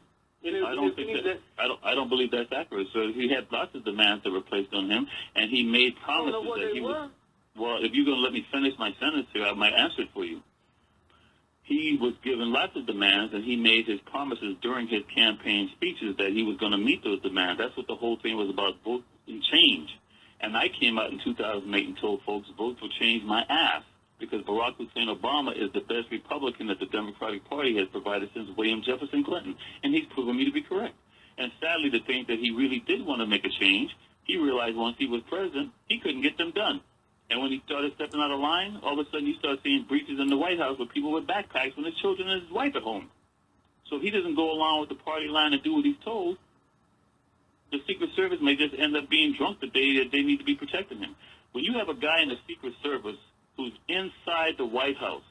I don't believe that's accurate. So he had lots of demands that were placed on him, and he made promises that he was. Well, if you're going to let me finish my sentence here, I might answer it for you. He was given lots of demands, and he made his promises during his campaign speeches that he was going to meet those demands. That's what the whole thing was about, vote and change. And I came out in 2008 and told folks, vote for change my ass, because Barack Hussein Obama is the best Republican that the Democratic Party has provided since William Jefferson Clinton. And he's proven me to be correct. And sadly, the thing that he really did want to make a change, he realized once he was president, he couldn't get them done. And when he started stepping out of line, all of a sudden you start seeing breaches in the White House with people with backpacks when his children and his wife at home. So if he doesn't go along with the party line and do what he's told, the Secret Service may just end up being drunk that they need to be protecting him. When you have a guy in the Secret Service who's inside the White House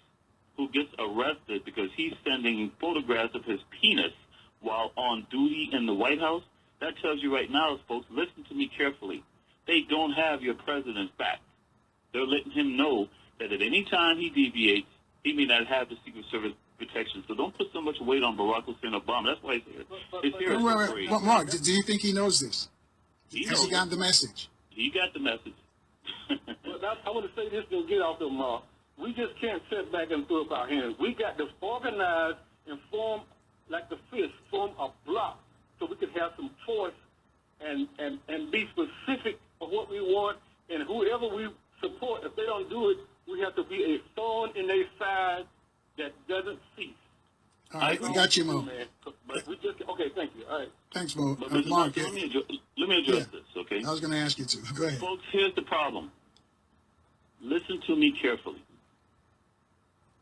who gets arrested because he's sending photographs of his penis while on duty in the White House, that tells you right now, folks, listen to me carefully. They don't have your president's back. They're letting him know that at any time he deviates, he may not have the Secret Service protection. So don't put so much weight on Barack Hussein Obama. That's why he's here. Well, Mark, do you think he knows this? Has he gotten the message? He got the message. Well, I want to say this and get off the mark. We just can't sit back and throw up our hands. We got to organize and form, like the fist, form a block so we can have some force and be specific of what we want, and whoever we support, if they don't do it, we have to be a thorn in their side that doesn't cease. All right, we got you, Mo. But we just, okay, thank you. All right. Thanks, Mo. But Mark, let me address this, okay? I was going to ask you to. Go ahead. Folks, here's the problem. Listen to me carefully.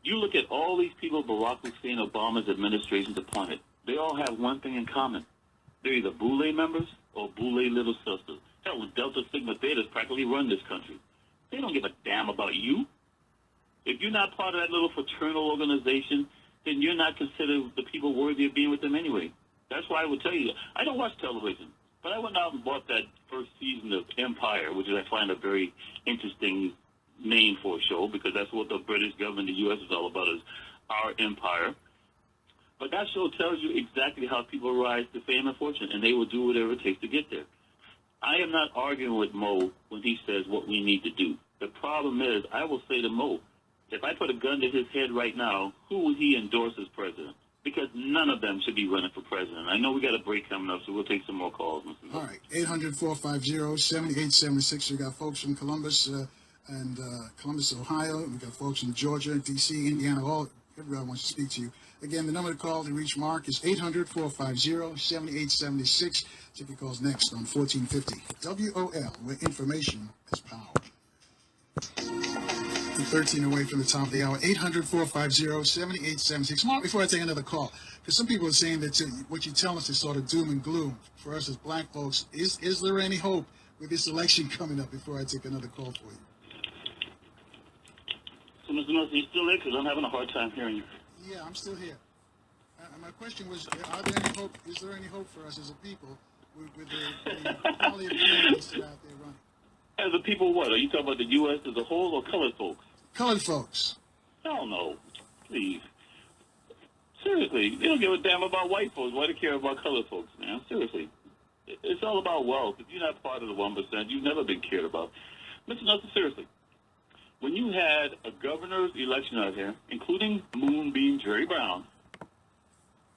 You look at all these people Barack Hussein Obama's administration's appointed. They all have one thing in common. They're either Boule members or Boule little sisters. Hell, Delta Sigma Thetas practically run this country. They don't give a damn about you. If you're not part of that little fraternal organization, then you're not considered the people worthy of being with them anyway. That's why I would tell you, I don't watch television, but I went out and bought that first season of Empire, which I find a very interesting name for a show, because that's what the British government, the U.S. is all about, is our empire. But that show tells you exactly how people rise to fame and fortune, and they will do whatever it takes to get there. I am not arguing with Mo when he says what we need to do. The problem is, I will say to Mo, if I put a gun to his head right now, who would he endorse as president? Because none of them should be running for president. I know we got a break coming up, so we'll take some more calls. All right, 800-450-7876. We got folks from Columbus and Columbus, Ohio. We got folks from Georgia, D.C., Indiana. Everybody wants to speak to you. Again, the number to call to reach Mark is 800-450-7876. Take your calls next on 1450 WOL, where information is power. 13 away from the top of the hour, 800-450-7876. Mark, before I take another call, because some people are saying that what you tell us is sort of doom and gloom for us as black folks. Is there any hope with this election coming up before I take another call for you? So, Mr. Nelson, you still there? Because I'm having a hard time hearing you. Yeah, I'm still here. My question was, are there any hope? Is there any hope for us as a people with the quality of candidates that are out there running? As a people, what? Are you talking about the U.S. as a whole or colored folks? Colored folks. Hell no. Please. Seriously, they don't give a damn about white folks. Why do they care about colored folks, man? Seriously. It's all about wealth. If you're not part of the 1%, you've never been cared about. Mr. Nelson, seriously. When you had a governor's election out here, including Moonbeam Jerry Brown,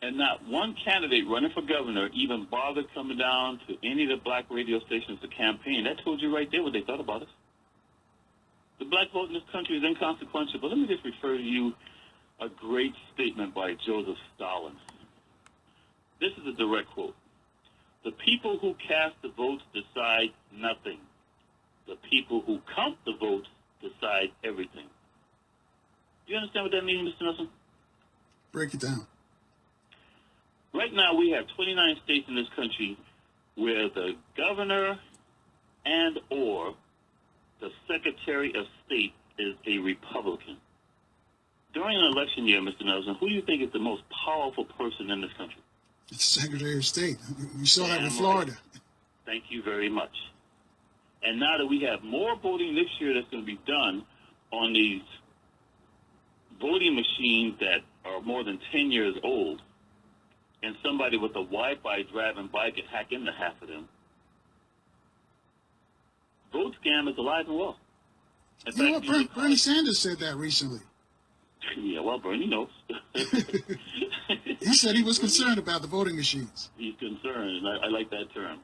and not one candidate running for governor even bothered coming down to any of the black radio stations to campaign, that told you right there what they thought about us. The black vote in this country is inconsequential, but let me just refer to you a great statement by Joseph Stalin. This is a direct quote. The people who cast the votes decide nothing. The people who count the votes decide everything. Do you understand what that means, Mr. Nelson? Break it down. Right now, we have 29 states in this country where the governor and or the Secretary of State is a Republican. During an election year, Mr. Nelson, who do you think is the most powerful person in this country? It's Secretary of State. We saw that Damn with Florida. right. Thank you very much. And now that we have more voting this year that's going to be done on these voting machines that are more than 10 years old, and somebody with a Wi-Fi driving by can hack into half of them, vote scam is alive and well. In You know fact, what? Bernie Sanders said that recently. Yeah, well, Bernie knows. He said he was concerned about the voting machines. He's concerned, and I like that term.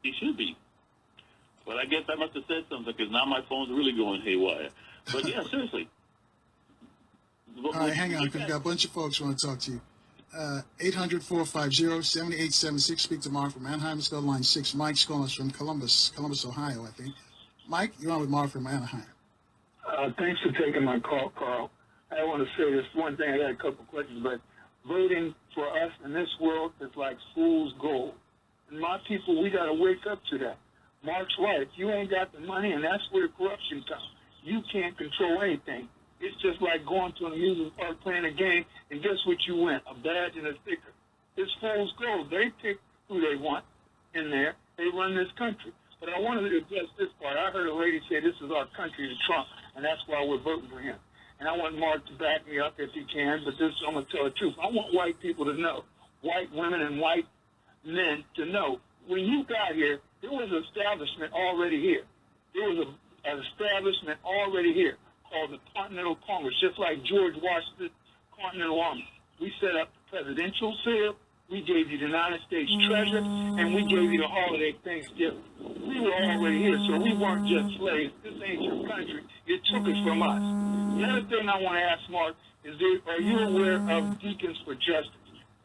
He should be. But I guess I must have said something because now my phone's really going haywire. But yeah, seriously. All right, hang on, because we've got a bunch of folks who want to talk to you. 800-450-7876. Speak to Mark from Anaheim. Let's go to line 6. Mike's calling us from Columbus, Ohio, I think. Mike, you're on with Mark from Anaheim. Thanks for taking my call, Carl. I want to say this one thing. I got a couple of questions, but voting for us in this world is like fool's gold. And my people, we got to wake up to that. Mark's right. You ain't got the money, and that's where the corruption comes. You can't control anything. It's just like going to an amusement park, playing a game, and guess what you win? A badge and a sticker. It's fool's gold. They pick who they want in there. They run this country. But I wanted to address this part. I heard a lady say this is our country to Trump, and that's why we're voting for him. And I want Mark to back me up if he can, but this, I'm going to tell the truth. I want white people to know, white women and white men to know, when you got here, there was an establishment already here. There was an establishment already here called the Continental Congress, just like George Washington's Continental Army. We set up the presidential seal, we gave you the United States treasure, and we gave you the holiday Thanksgiving. We were already here, so we weren't just slaves. This ain't your country. It took it from us. The other thing I want to ask Mark is, are you aware of Deacons for Justice?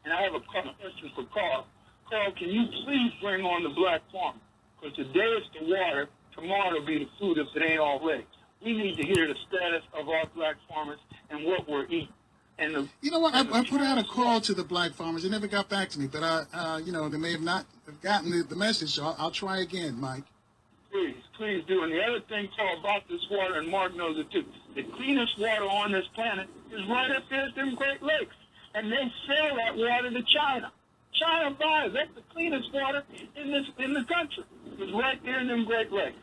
And I have a question for Carl. Carl, can you please bring on the black farmer? Because today it's the water, tomorrow it'll be the food if it ain't already. We need to hear the status of our black farmers and what we're eating. And you know what? I put out a call to the black farmers. They never got back to me, but they may have not gotten the message. So I'll try again, Mike. Please do. And the other thing, Carl, about this water, and Mark knows it too. The cleanest water on this planet is right up there at them Great Lakes, and they sell that water to China. China buys. That's the cleanest water in the country. It's right there in them Great Lakes,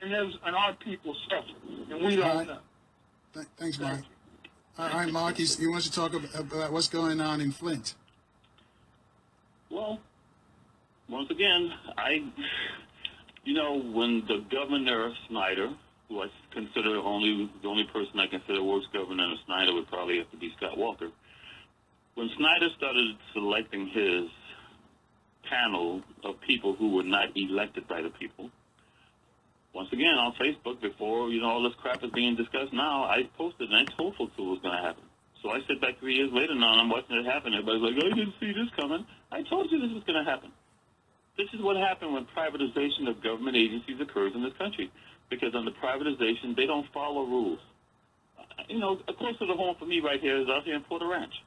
and our people suffer, and we don't know. Thanks, Mike. All right, Mark, he wants to talk about what's going on in Flint. Well, once again, when the Governor Snyder, who I consider the only person I consider works governor of Snyder would probably have to be Scott Walker. When Snyder started selecting his panel of people who were not elected by the people, once again on Facebook, before all this crap is being discussed now, I posted and I told folks what was going to happen. So I sit back 3 years later now and I'm watching it happen. Everybody's like, I didn't see this coming. I told you this was going to happen. This is what happened when privatization of government agencies occurs in this country. Because under privatization, they don't follow rules. Closer to home for me right here is out here in Porter Ranch.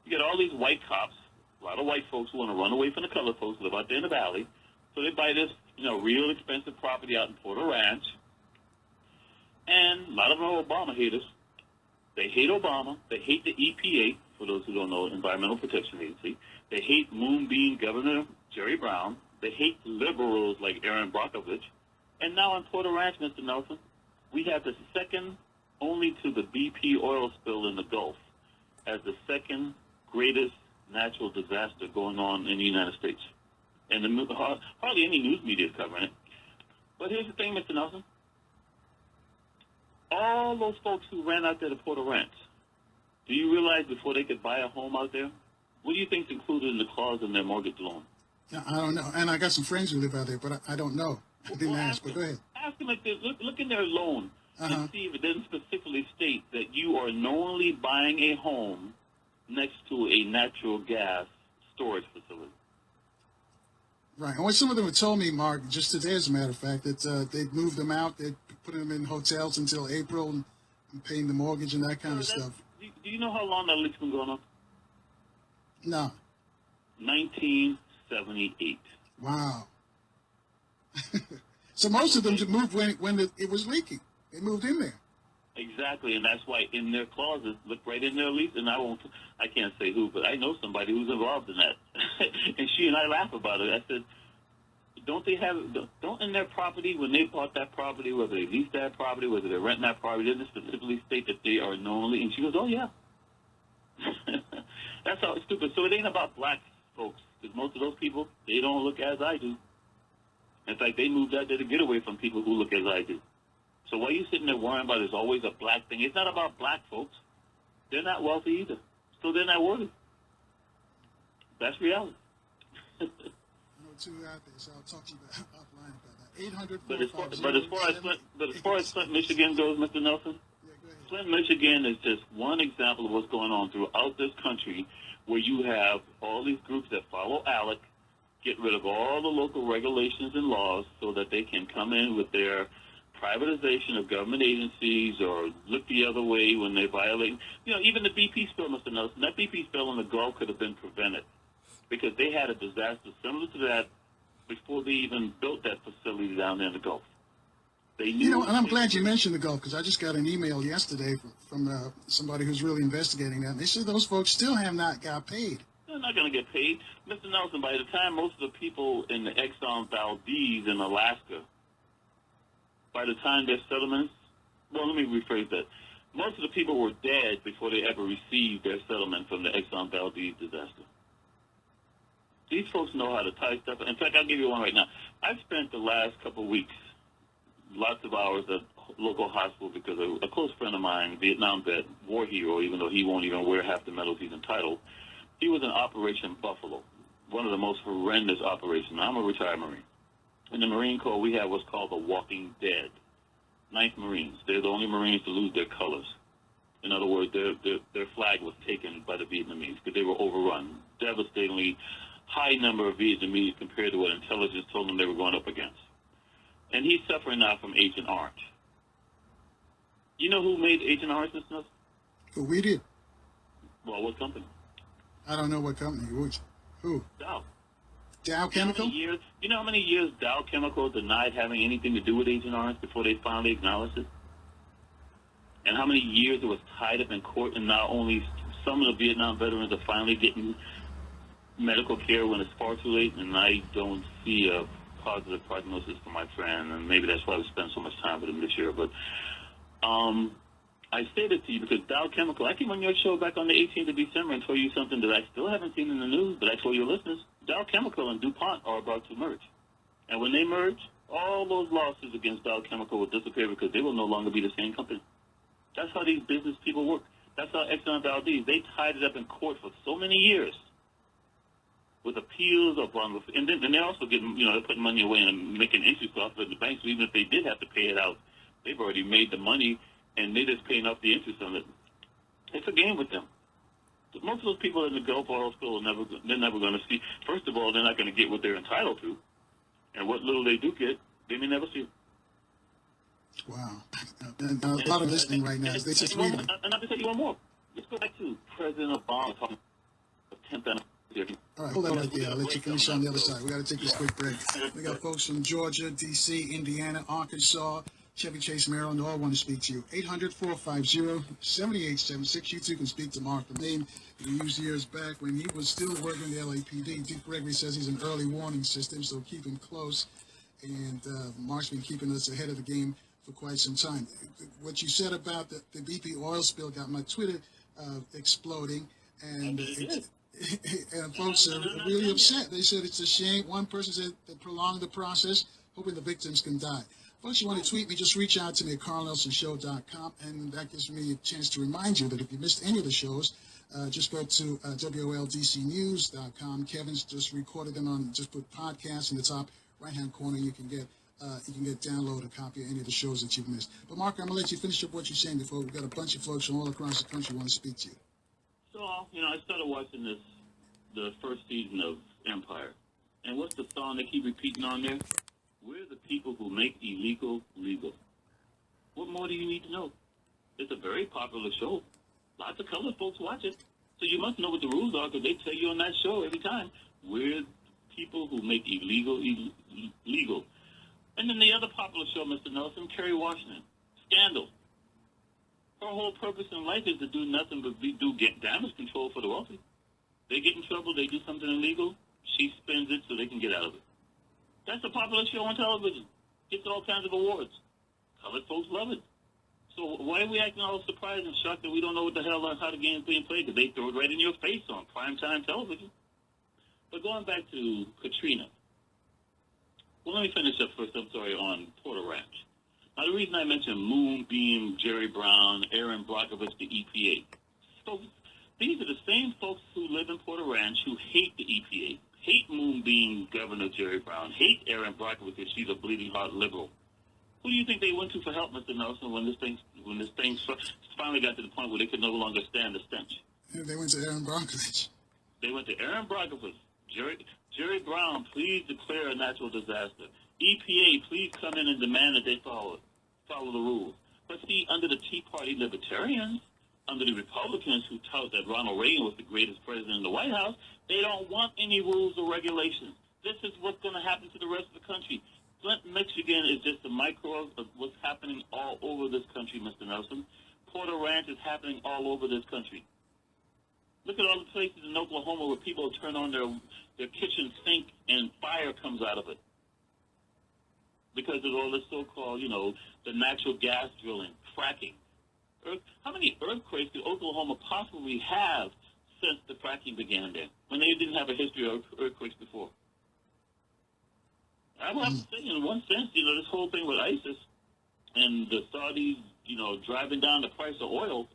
You get all these white cops, a lot of white folks who want to run away from the colored folks who live out there in the valley. So they buy this, real expensive property out in Porter Ranch. And a lot of them are Obama haters. They hate Obama. They hate the EPA, for those who don't know, Environmental Protection Agency. They hate Moonbeam Governor Jerry Brown. They hate liberals like Aaron Brockovich. And now in Porter Ranch, Mr. Nelson, we have the second only to the BP oil spill in the Gulf as the second greatest natural disaster going on in the United States. And hardly any news media is covering it. But here's the thing, Mr. Nelson. All those folks who ran out there to Porter Ranch, do you realize before they could buy a home out there, what do you think is included in the clause in their mortgage loan? I don't know. And I got some friends who live out there, but I don't know. I didn't ask, but go ahead. Ask them like this. Look in their loan and see if it doesn't specifically state that you are knowingly buying a home next to a natural gas storage facility. Right. And what some of them have told me, Mark, just today, as a matter of fact, that they'd moved them out, they'd put them in hotels until April and paying the mortgage and that kind of stuff. Do you know how long that leak's been going on? No. 1978. Wow. So most of them just moved when it was leaking. They moved in there. Exactly, and that's why in their closet, look right in their lease, and I can't say who, but I know somebody who's involved in that. And she and I laugh about it. I said, don't in their property, when they bought that property, whether they leased that property, whether they're renting that property, didn't specifically state that they are knowingly, and she goes, oh yeah. That's how it's stupid. So it ain't about black folks, because most of those people, they don't look as I do. In fact, they moved out there to get away from people who look as I do. So why are you sitting there worrying about there's always a black thing? It's not about black folks. They're not wealthy either. So they're not worthy. That's reality. I know two out there, so I'll talk to you offline about that. 800 But as far as Flint, Michigan goes, Mr. Nelson, yeah, go ahead. Flint, Michigan is just one example of what's going on throughout this country, where you have all these groups that follow ALEC, get rid of all the local regulations and laws so that they can come in with their privatization of government agencies or look the other way when they violate. You know, even the BP spill, Mr. Nelson, that BP spill in the Gulf could have been prevented because they had a disaster similar to that before they even built that facility down there in the Gulf. They knew. You know, and I'm glad you mentioned the Gulf because I just got an email yesterday from somebody who's really investigating that. And they said those folks still have not got paid. They're not going to get paid. Mr. Nelson, by the time most of the people in the Exxon Valdez in Alaska, by the time their settlements, well, let me rephrase that. Most of the people were dead before they ever received their settlement from the Exxon Valdez disaster. These folks know how to tie stuff. In fact, I'll give you one right now. I've spent the last couple of weeks lots of hours at local hospital because a close friend of mine, Vietnam vet, war hero, even though he won't even wear half the medals he's entitled, he was in Operation Buffalo, one of the most horrendous operations. I'm a retired Marine. In the Marine Corps, we have what's called the Walking Dead. 9th Marines. They're the only Marines to lose their colors. In other words, their flag was taken by the Vietnamese because they were overrun. Devastatingly high number of Vietnamese compared to what intelligence told them they were going up against. And he's suffering now from Agent Orange. You know who made Agent Orange, Mr. Nelson? Who we did? Well, what company? I don't know what company. Who? Dow. Dow Chemical? You know how many years Dow Chemical denied having anything to do with Agent Orange before they finally acknowledged it? And how many years it was tied up in court, and now only some of the Vietnam veterans are finally getting medical care when it's far too late, and I don't see a positive prognosis for my friend, and maybe that's why we spend so much time with him this year. But I say this to you because Dow Chemical, I came on your show back on the 18th of December and told you something that I still haven't seen in the news, but I told your listeners, Dow Chemical and DuPont are about to merge. And when they merge, all those lawsuits against Dow Chemical will disappear because they will no longer be the same company. That's how these business people work. That's how Exxon Valdez, they tied it up in court for so many years with appeals or bonds. And then they're also getting, they're putting money away and making interest off of it in the banks. So even if they did have to pay it out, they've already made the money and they're just paying off the interest on it. It's a game with them. Most of those people in the Gulf oil spill they're never going to see. First of all, they're not going to get what they're entitled to. And what little they do get, they may never see it. Wow. And a lot of listening right now. They just tweeting. And I'll just tell you one more. Let's go back to President Obama talking about 10th anniversary. All right, hold that right there. I'll let you finish on the other side. We got to take this quick break. We got folks from Georgia, D.C., Indiana, Arkansas, Chevy Chase, Maryland, all want to speak to you. 800-450-7876. You too can speak to Mark. The name we used years back when he was still working the LAPD. Dick Gregory says he's an early warning system, so keep him close. And Mark's been keeping us ahead of the game for quite some time. What you said about the BP oil spill got my Twitter exploding, and and folks are really upset. They said it's a shame. One person said they prolonged the process, hoping the victims can die. Folks, you want to tweet me, just reach out to me at carlnelsonshow.com, and that gives me a chance to remind you that if you missed any of the shows, just go to WOLDCnews.com. Kevin's just recorded them on, just put podcasts in the top right-hand corner. You can get download a copy of any of the shows that you've missed. But Mark, I'm gonna let you finish up what you're saying before we've got a bunch of folks from all across the country who want to speak to you. So, I started watching the first season of Empire. And what's the song they keep repeating on there? We're the people who make illegal legal. What more do you need to know? It's a very popular show. Lots of colored folks watch it. So you must know what the rules are because they tell you on that show every time. We're people who make illegal legal. And then the other popular show, Mr. Nelson, Kerry Washington, Scandal. Her whole purpose in life is to do nothing but get damage control for the wealthy. They get in trouble, they do something illegal, she spends it so they can get out of it. That's a popular show on television. Gets all kinds of awards. Colored folks love it. So why are we acting all surprised and shocked that we don't know what the hell how the game's being played? Because they throw it right in your face on primetime television. But going back to Katrina. Well, let me finish up first, I'm sorry, on Porter Ranch. Now, the reason I mentioned Moonbeam, Jerry Brown, Aaron Brockovich, the EPA. So these are the same folks who live in Porter Ranch who hate the EPA, hate Moonbeam Governor Jerry Brown, hate Aaron Brockovich because she's a bleeding heart liberal. Who do you think they went to for help, Mr. Nelson, when this thing finally got to the point where they could no longer stand the stench? Yeah, they went to Aaron Brockovich. They went to Aaron Brockovich. Jerry Brown, please declare a natural disaster. EPA, please come in and demand that they follow the rules. But see, under the Tea Party libertarians, under the Republicans who tout that Ronald Reagan was the greatest president in the White House, they don't want any rules or regulations. This is what's going to happen to the rest of the country. Flint, Michigan is just a micro of what's happening all over this country, Mr. Nelson. Porter Ranch is happening all over this country. Look at all the places in Oklahoma where people turn on their kitchen sink and fire comes out of it. Because of all this so-called, the natural gas drilling, fracking. How many earthquakes did Oklahoma possibly have since the fracking began there, when they didn't have a history of earthquakes before? I would have to say, in one sense, this whole thing with ISIS and the Saudis, driving down the price of oil,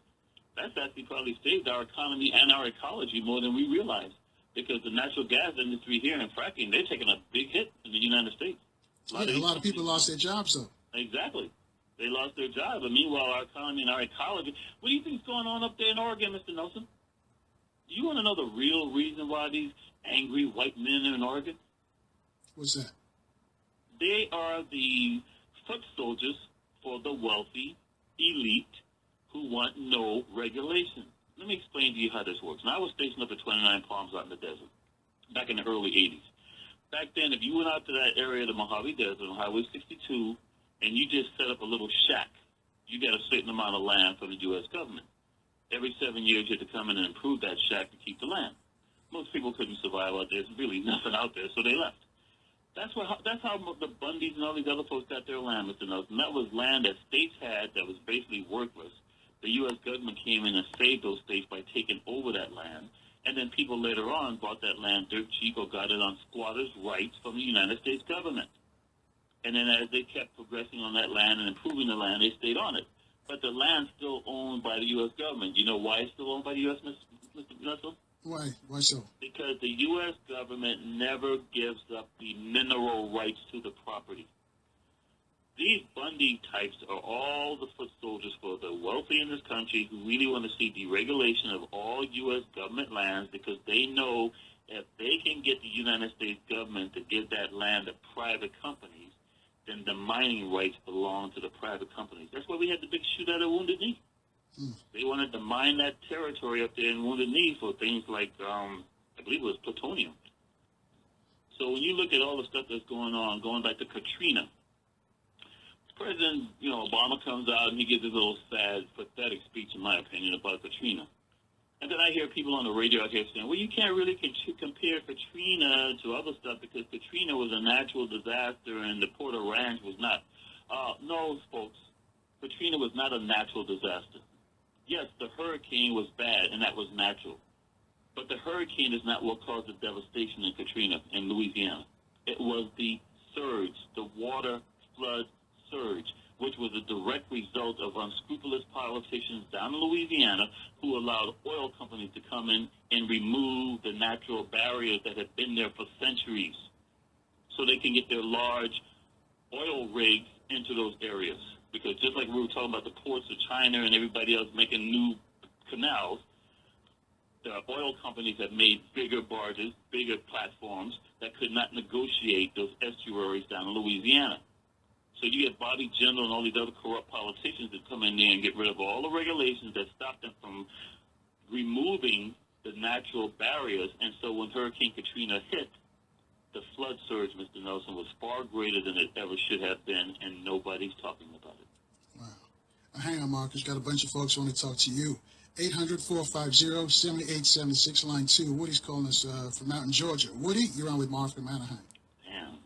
that's actually probably saved our economy and our ecology more than we realize. Because the natural gas industry here and fracking, they're taking a big hit in the United States. A lot of people lost their jobs, though. Exactly. They lost their job. But meanwhile, our economy and our ecology, what do you think is going on up there in Oregon, Mr. Nelson? Do you want to know the real reason why these angry white men are in Oregon? What's that? They are the foot soldiers for the wealthy elite who want no regulation. Let me explain to you how this works. Now, I was stationed up at 29 Palms out in the desert back in the early 80s. Back then, if you went out to that area of the Mojave Desert on Highway 62 and you just set up a little shack, you got a certain amount of land from the U.S. government. Every 7 years, you had to come in and improve that shack to keep the land. Most people couldn't survive out there. There's really nothing out there, so they left. That's how the BUNDY'S and all these other folks got their land, Mr. Nelson. That was land that states had that was basically worthless. The U.S. government came in and saved those states by taking over that land. And then people later on bought that land dirt cheap or got it on squatters' rights from the United States government. And then as they kept progressing on that land and improving the land, they stayed on it. But the land's still owned by the U.S. government. You know why it's still owned by the U.S., Mr. Nelson? Why? Why so? Because the U.S. government never gives up the mineral rights to the property. These Bundy types are all the foot soldiers for the wealthy in this country who really want to see deregulation of all U.S. government lands because they know if they can get the United States government to give that land to private companies, then the mining rights belong to the private companies. That's why we had the big shootout at Wounded Knee. They wanted to mine that territory up there in Wounded Knee for things like, I believe it was plutonium. So when you look at all the stuff that's going on, going back to Katrina, President, Obama comes out and he gives his little sad, pathetic speech, in my opinion, about Katrina. And then I hear people on the radio out here saying, well, you can't really compare Katrina to other stuff because Katrina was a natural disaster and the Porter Ranch was not. No, folks, Katrina was not a natural disaster. Yes, the hurricane was bad and that was natural. But the hurricane is not what caused the devastation in Katrina in Louisiana. It was the surge, the water flood surge, which was a direct result of unscrupulous politicians down in Louisiana who allowed oil companies to come in and remove the natural barriers that had been there for centuries so they can get their large oil rigs into those areas. Because just like we were talking about the ports of China and everybody else making new canals, the oil companies have made bigger barges, bigger platforms that could not negotiate those estuaries down in Louisiana. So you get Bobby Jindal and all these other corrupt politicians that come in there and get rid of all the regulations that stop them from removing the natural barriers. And so when Hurricane Katrina hit, the flood surge, Mr. Nelson, was far greater than it ever should have been, and nobody's talking about it. Wow. Hang on, Marcus. Got a bunch of folks who want to talk to you. 800-450-7876, line 2. Woody's calling us from out in Georgia. Woody, you're on with Mark from Anaheim. Damn.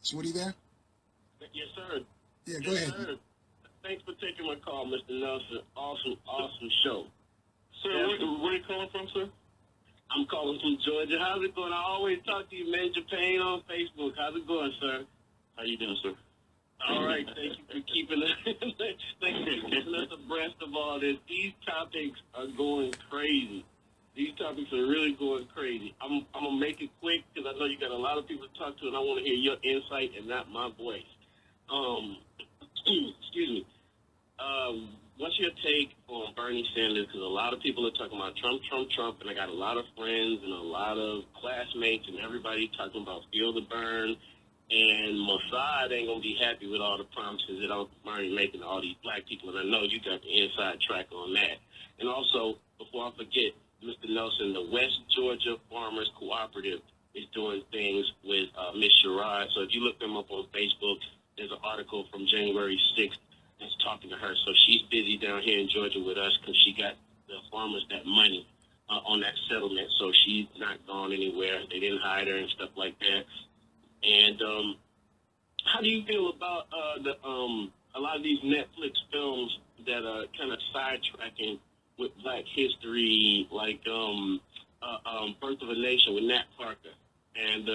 Is Woody there? Yes, sir. Yeah, go Yes, ahead. sir. Thanks for taking my call, Mr. Nelson. Awesome show. Sir, where are you calling from, sir? I'm calling from Georgia. How's it going? I always talk to you, Major Payne, on Facebook. How's it going, sir? How you doing, sir? All right. Thank you for keeping us abreast of all this. These topics are going crazy. These topics are really going crazy. I'm gonna make it quick because I know you got a lot of people to talk to, and I want to hear your insight and not my voice. Excuse me. What's your take on Bernie Sanders? Because a lot of people are talking about Trump, and I got a lot of friends and a lot of classmates and everybody talking about Feel the Burn. And Mossad ain't gonna be happy with all the promises that Bernie making to all these black people. And I know you got the inside track on that. And also, before I forget, Mr. Nelson, the West Georgia Farmers Cooperative is doing things with Miss Sherrod. So if you look them up on Facebook, there's an article from January 6th that's talking to her. So she's busy down here in Georgia with us because she got the farmers that money on that settlement. So she's not gone anywhere. They didn't hide her and stuff like that. And how do you feel about a lot of these Netflix films that are kind of sidetracking with Black history, like Birth of a Nation with Nat Parker and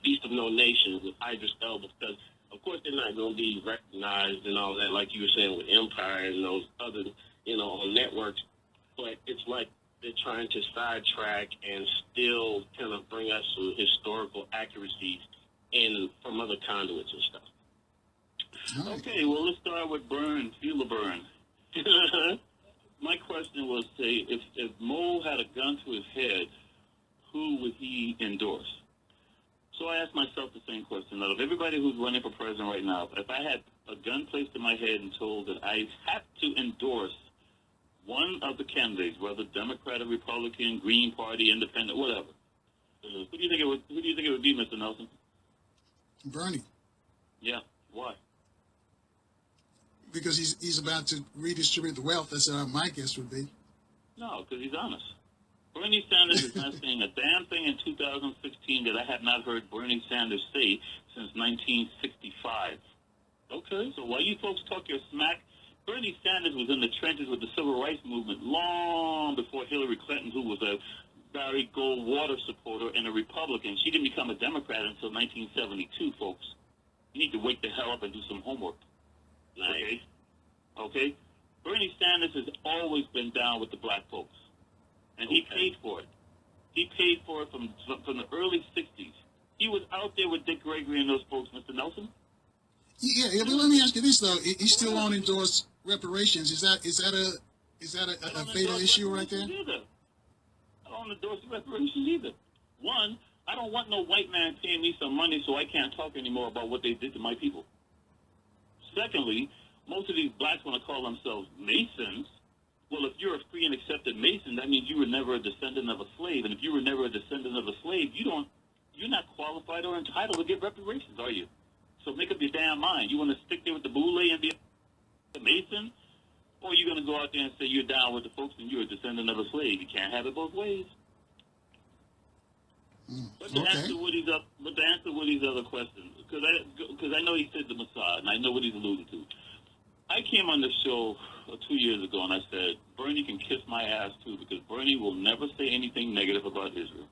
Beast of No Nation with Idris Elba? Because of course they're not going to be recognized and all that, like you were saying with Empire and those other, on networks. But it's like they're trying to sidetrack and still kind of bring us some historical accuracies from other conduits and stuff. Right. Okay, well, let's start with Burn, Feel the Burn. My question was, say, if Mo had a gun to his head, who would he endorse? So I asked myself the same question. Now, of everybody who's running for president right now, if I had a gun placed in my head and told that I have to endorse one of the candidates, whether Democrat or Republican, Green Party, Independent, whatever, who do you think it would be, Mr. Nelson? Bernie. Yeah. Why? Because he's about to redistribute the wealth. That's my guess would be. No, because he's honest. Bernie Sanders is not saying a damn thing in 2016 that I have not heard Bernie Sanders say since 1965. Okay, so while you folks talk your smack, Bernie Sanders was in the trenches with the civil rights movement long before Hillary Clinton, who was a Barry Goldwater supporter and a Republican. She didn't become a Democrat until 1972, folks. You need to wake the hell up and do some homework. Nice. Okay? Bernie Sanders has always been down with the black folks. And he paid for it. He paid for it from the early 60s. He was out there with Dick Gregory and those folks, Mr. Nelson. Yeah, but let me ask you this though: he still won't endorse reparations. Is that a fatal issue right there? I don't endorse reparations either. One, I don't want no white man paying me some money so I can't talk anymore about what they did to my people. Secondly, most of these blacks want to call themselves Masons. Well, if you're a free and accepted Mason, that means you were never a descendant of a slave. And if you were never a descendant of a slave, you're not qualified or entitled to get reparations, are you? So make up your damn mind. You want to stick there with the boule and be a Mason? Or are you going to go out there and say you're down with the folks and you're a descendant of a slave? You can't have it both ways. But to answer Woody's other question, because I know he said the Mossad, and I know what he's alluding to. I came on the show 2 years ago, and I said, Bernie can kiss my ass, too, because Bernie will never say anything negative about Israel.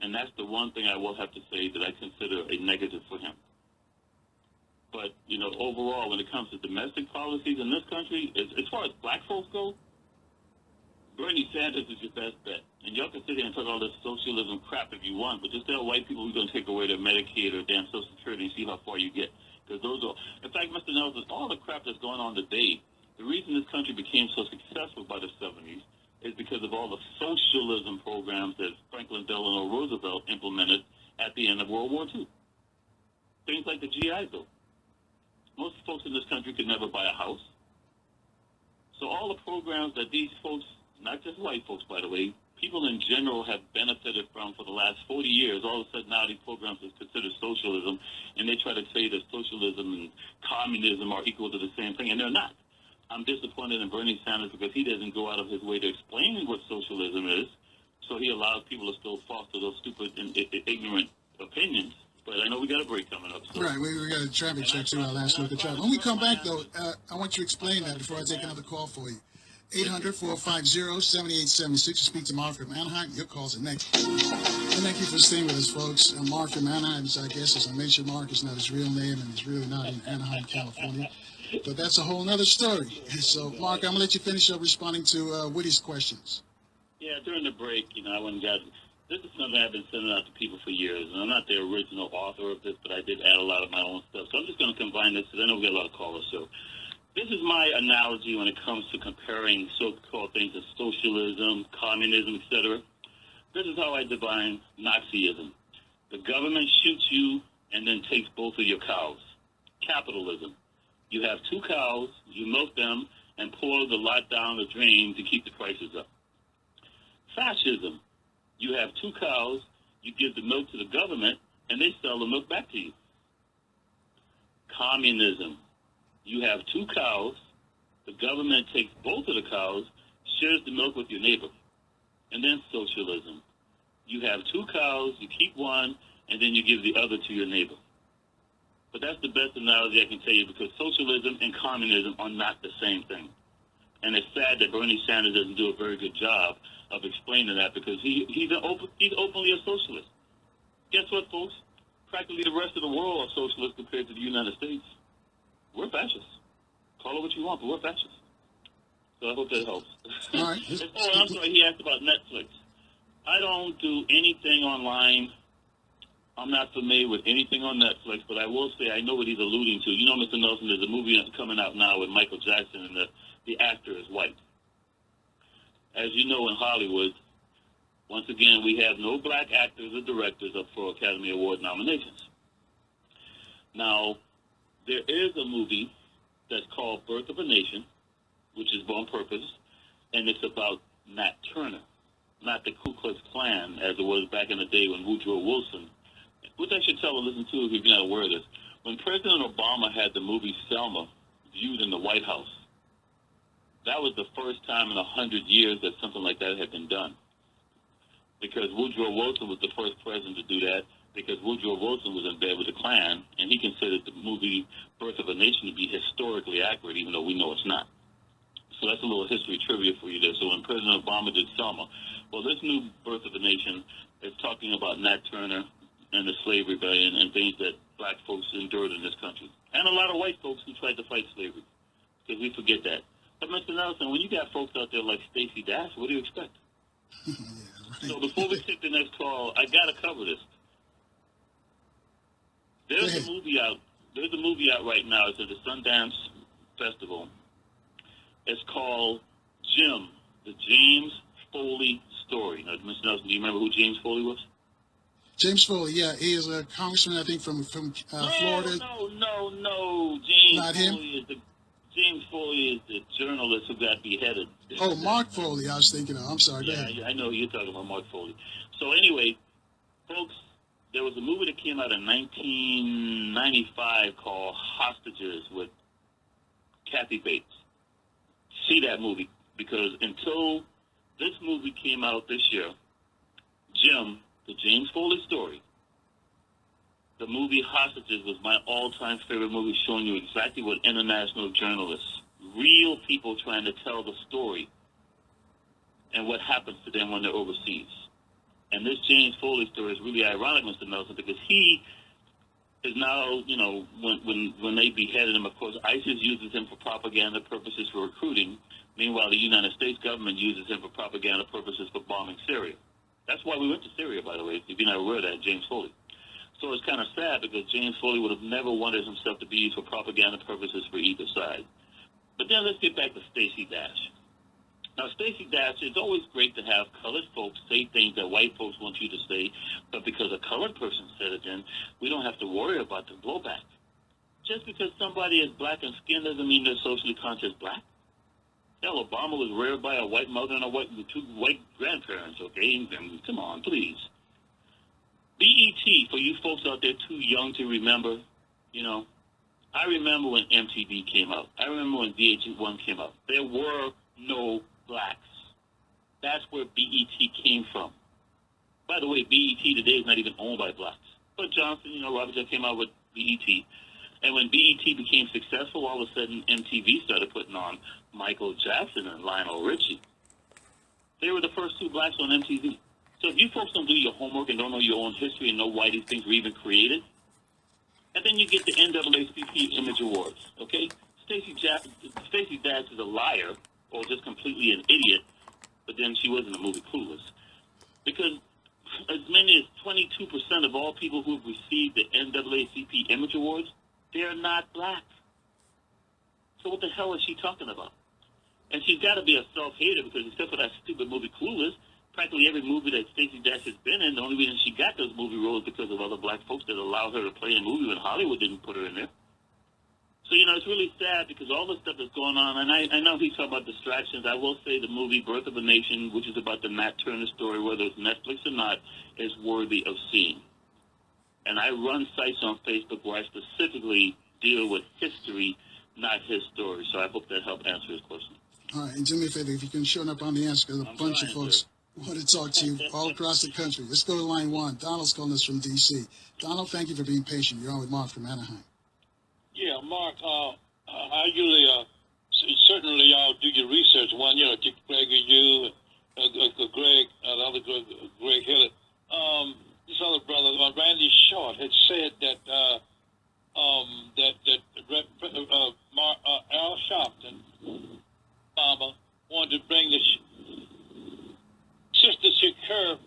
And that's the one thing I will have to say that I consider a negative for him. But, overall, when it comes to domestic policies in this country, as far as black folks go, Bernie Sanders is your best bet. And y'all can sit here and talk all this socialism crap if you want, but just tell white people we're going to take away their Medicaid or damn Social Security and see how far you get. Because in fact, Mr. Nelson, all the crap that's going on today, the reason this country became so successful by the 70s is because of all the socialism programs that Franklin Delano Roosevelt implemented at the end of World War II. Things like the GI Bill. Most folks in this country could never buy a house. So all the programs that these folks, not just white folks, by the way, people in general have benefited from for the last 40 years, all of a sudden now these programs are considered socialism, and they try to say that socialism and communism are equal to the same thing, and they're not. I'm disappointed in Bernie Sanders because he doesn't go out of his way to explain what socialism is, so he allows people to still foster those stupid and ignorant opinions. But I know we got a break coming up. So. Right, we got a traffic check too. Our last look at traffic. When we come back, though, I want you to explain that before I take another call for you. 800-450-7876 to speak to Mark from Anaheim. Your calls are next. And thank you for staying with us, folks. Mark from Anaheim, I guess, as I mentioned, Mark is not his real name, and he's really not in Anaheim, California. But that's a whole other story. So, Mark, I'm going to let you finish up responding to Woody's questions. Yeah, during the break, I went and got... This is something I've been sending out to people for years, and I'm not the original author of this, but I did add a lot of my own stuff. So I'm just going to combine this, because I know we got a lot of callers. So this is my analogy when it comes to comparing so-called things as socialism, communism, etc. This is how I define Nazism. The government shoots you and then takes both of your cows. Capitalism. You have two cows, you milk them, and pour the lot down the drain to keep the prices up. Fascism. You have two cows, you give the milk to the government, and they sell the milk back to you. Communism. You have two cows, the government takes both of the cows, shares the milk with your neighbor. And then socialism. You have two cows, you keep one, and then you give the other to your neighbor. But that's the best analogy I can tell you, because socialism and communism are not the same thing. And it's sad that Bernie Sanders doesn't do a very good job of explaining that, because he's openly a socialist. Guess what, folks? Practically the rest of the world are socialists compared to the United States. We're fascists. Call it what you want, but we're fascists. So I hope that helps. All right. Oh, I'm sorry, he asked about Netflix. I don't do anything online. I'm not familiar with anything on Netflix, but I will say I know what he's alluding to. You know, Mr. Nelson, there's a movie coming out now with Michael Jackson, and the actor is white. As you know, in Hollywood, once again, we have no black actors or directors up for Academy Award nominations. Now, there is a movie that's called Birth of a Nation, which is on purpose, and it's about Nat Turner, not the Ku Klux Klan, as it was back in the day when Woodrow Wilson, which I should tell and listen to if you're not aware of this. When President Obama had the movie Selma viewed in the White House, that was the first time in 100 years that something like that had been done. Because Woodrow Wilson was the first president to do that, because Woodrow Wilson was in bed with the Klan, and he considered the movie Birth of a Nation to be historically accurate, even though we know it's not. So that's a little history trivia for you there. So when President Obama did Selma, well, this new Birth of a Nation is talking about Nat Turner and the slave rebellion and things that black folks endured in this country. And a lot of white folks who tried to fight slavery, because we forget that. But Mr. Nelson, when you got folks out there like Stacy Dash, what do you expect? Yeah, right. So before we take the next call, I got to cover this. There's a movie out. There's a movie out right now. It's at the Sundance Festival. It's called Jim, the James Foley Story. Now, Mr. Nelson, do you remember who James Foley was? James Foley, yeah, he is a congressman, I think, from Florida. No. James Foley is the journalist who got beheaded. Oh, Mark Foley, I was thinking of. I'm sorry. Yeah, I know you're talking about Mark Foley. So anyway, folks, there was a movie that came out in 1995 called Hostages with Kathy Bates. See that movie, because until this movie came out this year, Jim, the James Foley Story, the movie Hostages was my all-time favorite movie, showing you exactly what international journalists, real people trying to tell the story, and what happens to them when they're overseas. And this James Foley story is really ironic, Mr. Nelson, because he is now, when they beheaded him, of course, ISIS uses him for propaganda purposes for recruiting. Meanwhile, the United States government uses him for propaganda purposes for bombing Syria. That's why we went to Syria, by the way, if you're not aware of that, James Foley. So it's kind of sad, because James Foley would have never wanted himself to be used for propaganda purposes for either side. But then let's get back to Stacy Dash. Now, Stacy Dash, it's always great to have colored folks say things that white folks want you to say, but because a colored person said it, then we don't have to worry about the blowback. Just because somebody is black in skin doesn't mean they're socially conscious black. Hell, Obama was reared by a white mother and two white grandparents, okay? And come on, please. BET, for you folks out there too young to remember, you know, I remember when MTV came out. I remember when VH1 came out. There were no blacks. That's where BET came from. By the way, BET today is not even owned by blacks. But Johnson, you know, Robert Jeff came out with BET. And when BET became successful, all of a sudden MTV started putting on Michael Jackson and Lionel Richie. They were the first two blacks on MTV. So if you folks don't do your homework and don't know your own history and know why these things were even created, and then you get the NAACP Image Awards, okay? Stacy Dash is a liar or just completely an idiot, but then she was in the movie Clueless. Because as many as 22% of all people who have received the NAACP Image Awards, they're not black. So what the hell is she talking about? And she's got to be a self-hater because except for that stupid movie Clueless, practically every movie that Stacy Dash has been in, the only reason she got those movie roles because of other black folks that allowed her to play in a movie when Hollywood didn't put her in there. So, you know, it's really sad because all this stuff that's going on, and I know he's talking about distractions. I will say the movie Birth of a Nation, which is about the Nat Turner story, whether it's Netflix or not, is worthy of seeing. And I run sites on Facebook where I specifically deal with history, not his story. So I hope that helped answer his question. All right, and do me a favor, if you can show up on the answer, because a bunch of folks want to talk to you all across the country. Let's go to line one. Donald's calling us from D.C. Donald, thank you for being patient. You're on with Mark from Anaheim. Yeah, Mark, I usually, certainly y'all do your research. One, you know, Dick Gregory, you, Greg, another Greg Hillett. This other brother, Randy Short, had said that Al Sharpton, Obama, wanted to bring the Sister Shakur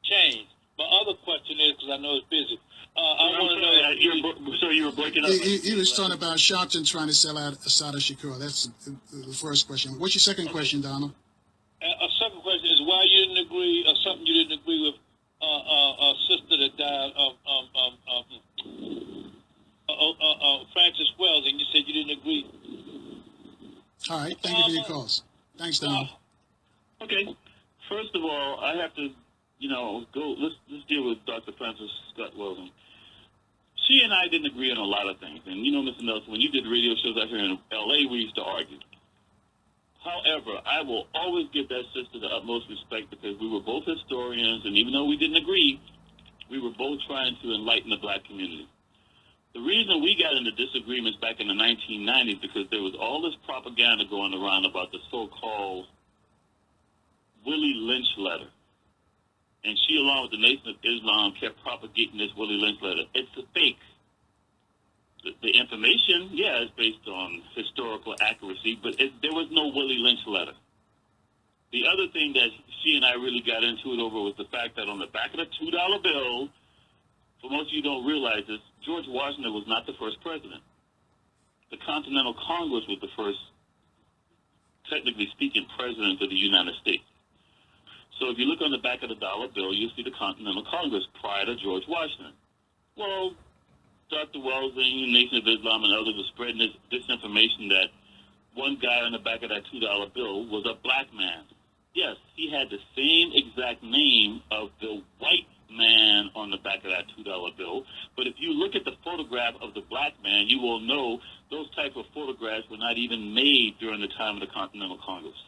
change. My other question is, because I know it's busy, I want to know... So you were breaking up. He was talking about Sharpton trying to sell out Assata Shakur. That's the first question. What's your second question, Donald? A second question is why you didn't agree, or something you didn't agree with a sister that died Francis Wells, and you said you didn't agree. All right. Thank you for your calls. Thanks, Donald. Okay. First of all, I have to, you know, let's deal with Dr. Francis Scott Weldon. She and I didn't agree on a lot of things. And, you know, Mr. Nelson, when you did radio shows out here in L.A., we used to argue. However, I will always give that sister the utmost respect because we were both historians, and even though we didn't agree, we were both trying to enlighten the black community. The reason we got into disagreements back in the 1990s because there was all this propaganda going around about the so-called Willie Lynch letter. And she, along with the Nation of Islam, kept propagating this Willie Lynch letter. It's a fake. The information, yeah, is based on historical accuracy, but there was no Willie Lynch letter. The other thing that she and I really got into it over was the fact that on the back of the $2 bill, for most of you don't realize this, George Washington was not the first president. The Continental Congress was the first, technically speaking, president of the United States. So if you look on the back of the dollar bill, you'll see the Continental Congress prior to George Washington. Well, Dr. Wells and the Nation of Islam and others are spreading this disinformation that one guy on the back of that $2 bill was a black man. Yes, he had the same exact name of the white man on the back of that $2 bill. But if you look at the photograph of the black man, you will know those type of photographs were not even made during the time of the Continental Congress.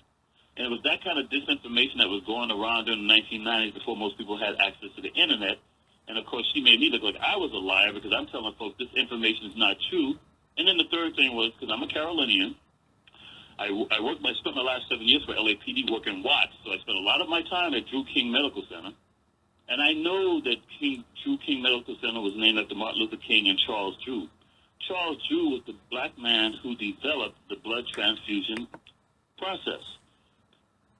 And it was that kind of disinformation that was going around during the 1990s before most people had access to the internet. And, of course, she made me look like I was a liar because I'm telling folks this information is not true. And then the third thing was, because I'm a Carolinian, I spent my last 7 years for LAPD working Watts, so I spent a lot of my time at Drew King Medical Center. And I know that Drew King Medical Center was named after Martin Luther King and Charles Drew. Charles Drew was the black man who developed the blood transfusion process.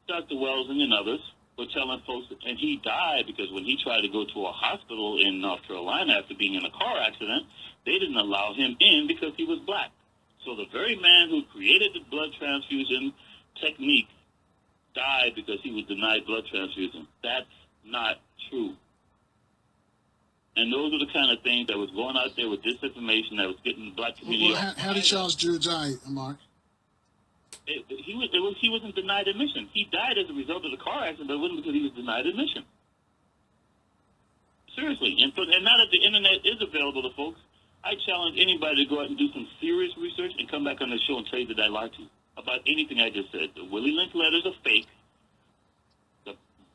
Dr. Wells and others were telling folks, and he died because when he tried to go to a hospital in North Carolina after being in a car accident, they didn't allow him in because he was black. So the very man who created the blood transfusion technique died because he was denied blood transfusion. That's not true. And those are the kind of things that was going out there with disinformation that was getting the black community. Well, how did Charles Drew die, Mark? He wasn't denied admission. He died as a result of the car accident, but it wasn't because he was denied admission. Seriously. And now that the internet is available to folks, I challenge anybody to go out and do some serious research and come back on the show and tell you that I lied to you about anything I just said. The Willie Lynch letters are fake.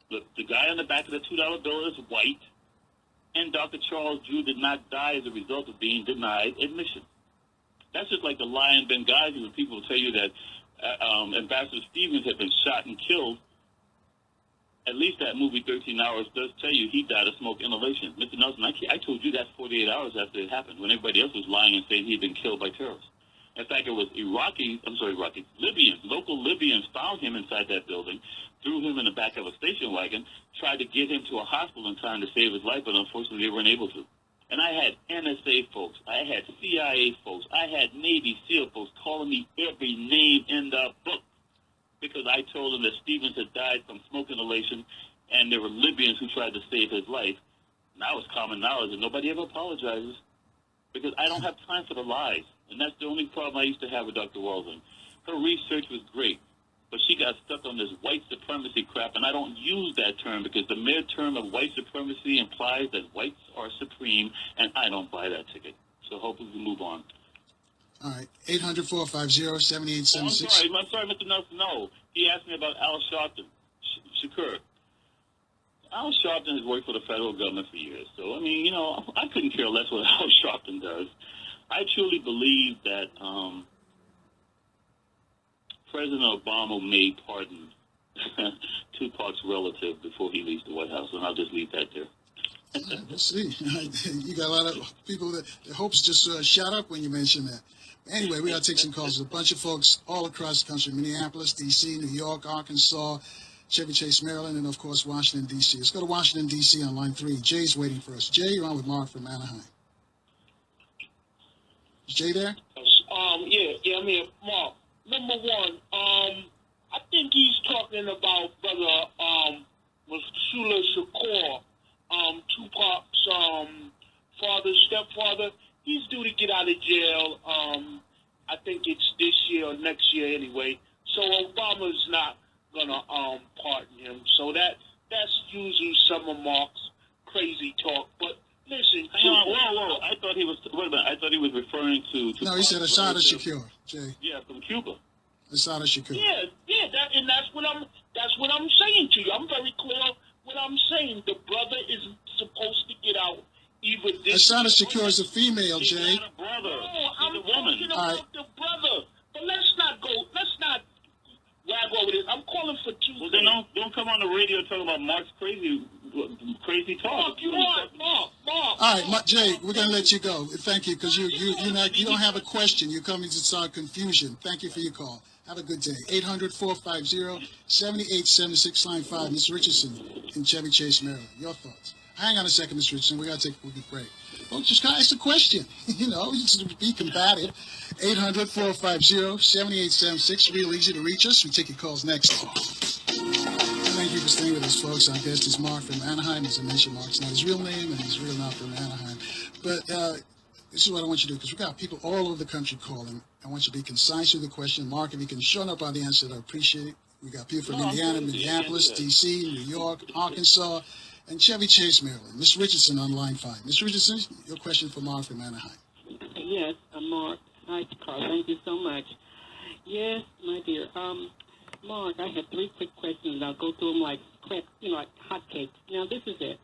The guy on the back of the $2 bill is white. And Dr. Charles Drew did not die as a result of being denied admission. That's just like the lie in Benghazi when people tell you that Ambassador Stevens had been shot and killed. At least that movie, 13 Hours, does tell you he died of smoke inhalation. Mr. Nelson, I told you that 48 hours after it happened, when everybody else was lying and saying he had been killed by terrorists. In fact, it was Libyans, local Libyans found him inside that building, threw him in the back of a station wagon, tried to get him to a hospital in time to save his life, but unfortunately they weren't able to. And I had NSA folks, I had CIA folks, I had Navy SEAL folks calling me every name in the book because I told them that Stevens had died from smoke inhalation and there were Libyans who tried to save his life. Now it's common knowledge and nobody ever apologizes because I don't have time for the lies. And that's the only problem I used to have with Dr. Walden. Her research was great, but she got stuck on this white supremacy crap, and I don't use that term because the mere term of white supremacy implies that whites are supreme, and I don't buy that ticket. So hopefully we move on. All right, 800-450-7876. I'm sorry, Mr. Nelson. No, he asked me about Al Sharpton, Shakur. Al Sharpton has worked for the federal government for years, so I mean, you know, I couldn't care less what Al Sharpton does. I truly believe that President Obama may pardon Tupac's relative before he leaves the White House, and I'll just leave that there. We'll see. You got a lot of people that their hopes just shot up when you mentioned that. Anyway, we got to take some calls. There's a bunch of folks all across the country: Minneapolis, D.C., New York, Arkansas, Chevy Chase, Maryland, and of course Washington, D.C. Let's go to Washington, D.C. on line 3. Jay's waiting for us. Jay, you're on with Mark from Anaheim. Is Jay there? Yeah, I'm here. Mark, number one, I think he's talking about Brother Masula Shakur, Tupac's stepfather. He's due to get out of jail. I think it's this year or next year anyway. So Obama's not gonna pardon him. So that's usually some of Mark's crazy talk. But listen, whoa! I thought he was. Wait a minute. I thought he was referring to. No, he said Assad Shakur. Jay. Yeah, from Cuba. Assad Shakur. Yeah, and that's what I'm saying to you. I'm very clear what I'm saying. The brother is supposed to get out. Either this. Assad Shakur is a female, Jay. He's not a brother. No, I'm He's a woman. talking about the brother. But let's not rag over this. I'm calling for two. Well, then don't come on the radio talking about Mark's crazy talk. Mark, you want Mark. All right, Jay, we're gonna let you go. Thank you, because you don't have a question. You're coming to start confusion. Thank you for your call. Have a good day. 800-450-7876, line 5. Mr. Richardson in Chevy Chase, Maryland. Your thoughts? Hang on a second, Mr. Richardson. We gotta take a quick break. Well, just gotta ask a question. Just be combative. 800-450-7876. Real easy to reach us. We take your calls next. Thank you for staying with us, folks. Our guest is Mark from Anaheim. As I mentioned, Mark's not his real name, and he's real not from Anaheim. But this is what I want you to do, because we've got people all over the country calling. I want you to be concise with the question. Mark, if you can show up on the answer, I appreciate it. We got people from Indiana, Minneapolis, D.C., New York, Arkansas, and Chevy Chase, Maryland. Mr. Richardson on line 5. Mr. Richardson, your question for Mark from Anaheim. Yes, Mark. Hi, Carl. Thank you so much. Yes, my dear. Mark, I have 3 quick questions. I'll go through them like hotcakes. Now, this is it.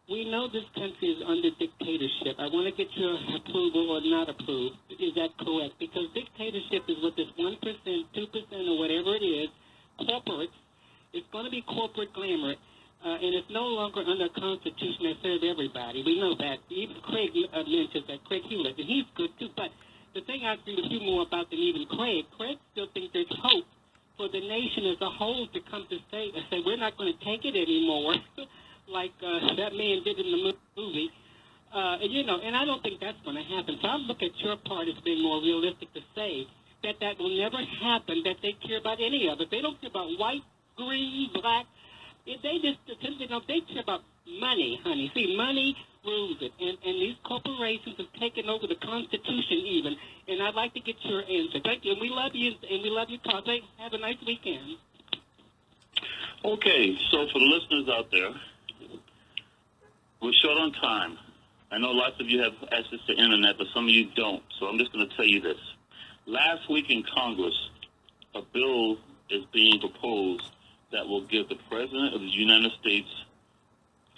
We know this country is under dictatorship. I want to get your approval or not approve. Is that correct? Because dictatorship is with this 1%, 2%, or whatever it is, corporates. It's going to be corporate glamour. And it's no longer under a constitution that serves everybody. We know that. Even Craig mentions that, Craig Hewlett, and he's good too. But the thing I agree with you more about than even Craig still thinks there's hope for the nation as a whole to come to say we're not going to take it anymore, like that man did in the movie. And I don't think that's going to happen. So I look at your part as being more realistic to say that will never happen, that they care about any of it. They don't care about white, green, black. They just, they care about money, honey. See, money rules it. And these corporations have taken over the Constitution even. And I'd like to get your answer. Thank you. And we love you, Carl. Thanks. Have a nice weekend. Okay, so for the listeners out there, we're short on time. I know lots of you have access to internet, but some of you don't. So I'm just going to tell you this. Last week in Congress, a bill is being proposed that will give the President of the United States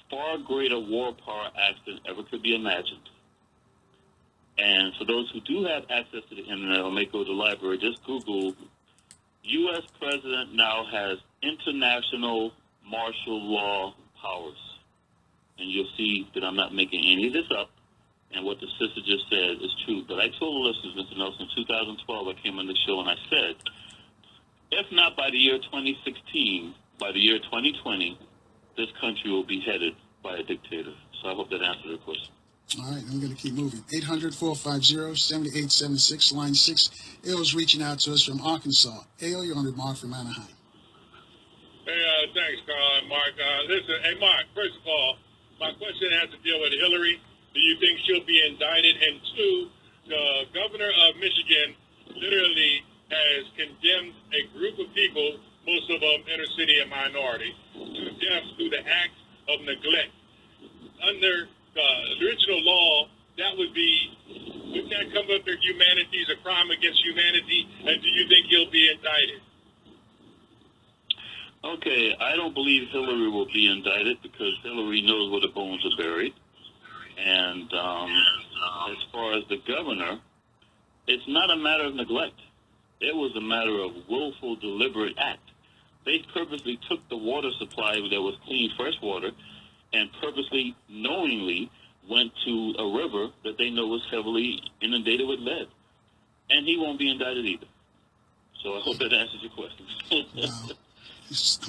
far greater war power acts than ever could be imagined. And for those who do have access to the internet or may go to the library, just Google, U.S. President now has international martial law powers. And you'll see that I'm not making any of this up. And what the sister just said is true. But I told the listeners, Mr. Nelson, in 2012, I came on the show and I said, if not by the year 2016, by the year 2020, this country will be headed by a dictator. So I hope that answered your question. All right, I'm going to keep moving. 800-450-7876, line 6. Ail's reaching out to us from Arkansas. Ail, you're on with Mark from Anaheim. Hey, thanks, Carl and Mark. Listen, hey, Mark, first of all, my question has to deal with Hillary. Do you think she'll be indicted? And two, the governor of Michigan literally has condemned a group of people, most of them inner city and minority, to death through the act of neglect. Under the original law, wouldn't that come under humanity's a crime against humanity? And do you think he'll be indicted? Okay, I don't believe Hillary will be indicted because Hillary knows where the bones are buried. And as far as the governor, it's not a matter of neglect. It was a matter of willful, deliberate act. They purposely took the water supply that was clean, fresh water, and purposely, knowingly, went to a river that they know was heavily inundated with lead. And he won't be indicted either. So I hope that answers your question.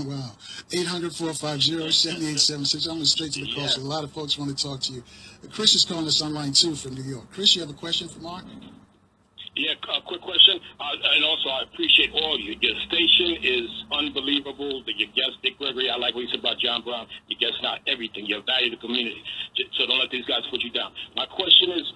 Wow. 800-450-7876. I'm going straight to the call, so a lot of folks want to talk to you. Chris is calling us on line 2 from New York. Chris, you have a question for Mark? Yeah, quick question. And also, I appreciate all of you. Your station is unbelievable. Your guest, Dick Gregory, I like what he said about John Brown. Your guest, not everything. You value the community. So don't let these guys put you down. My question is,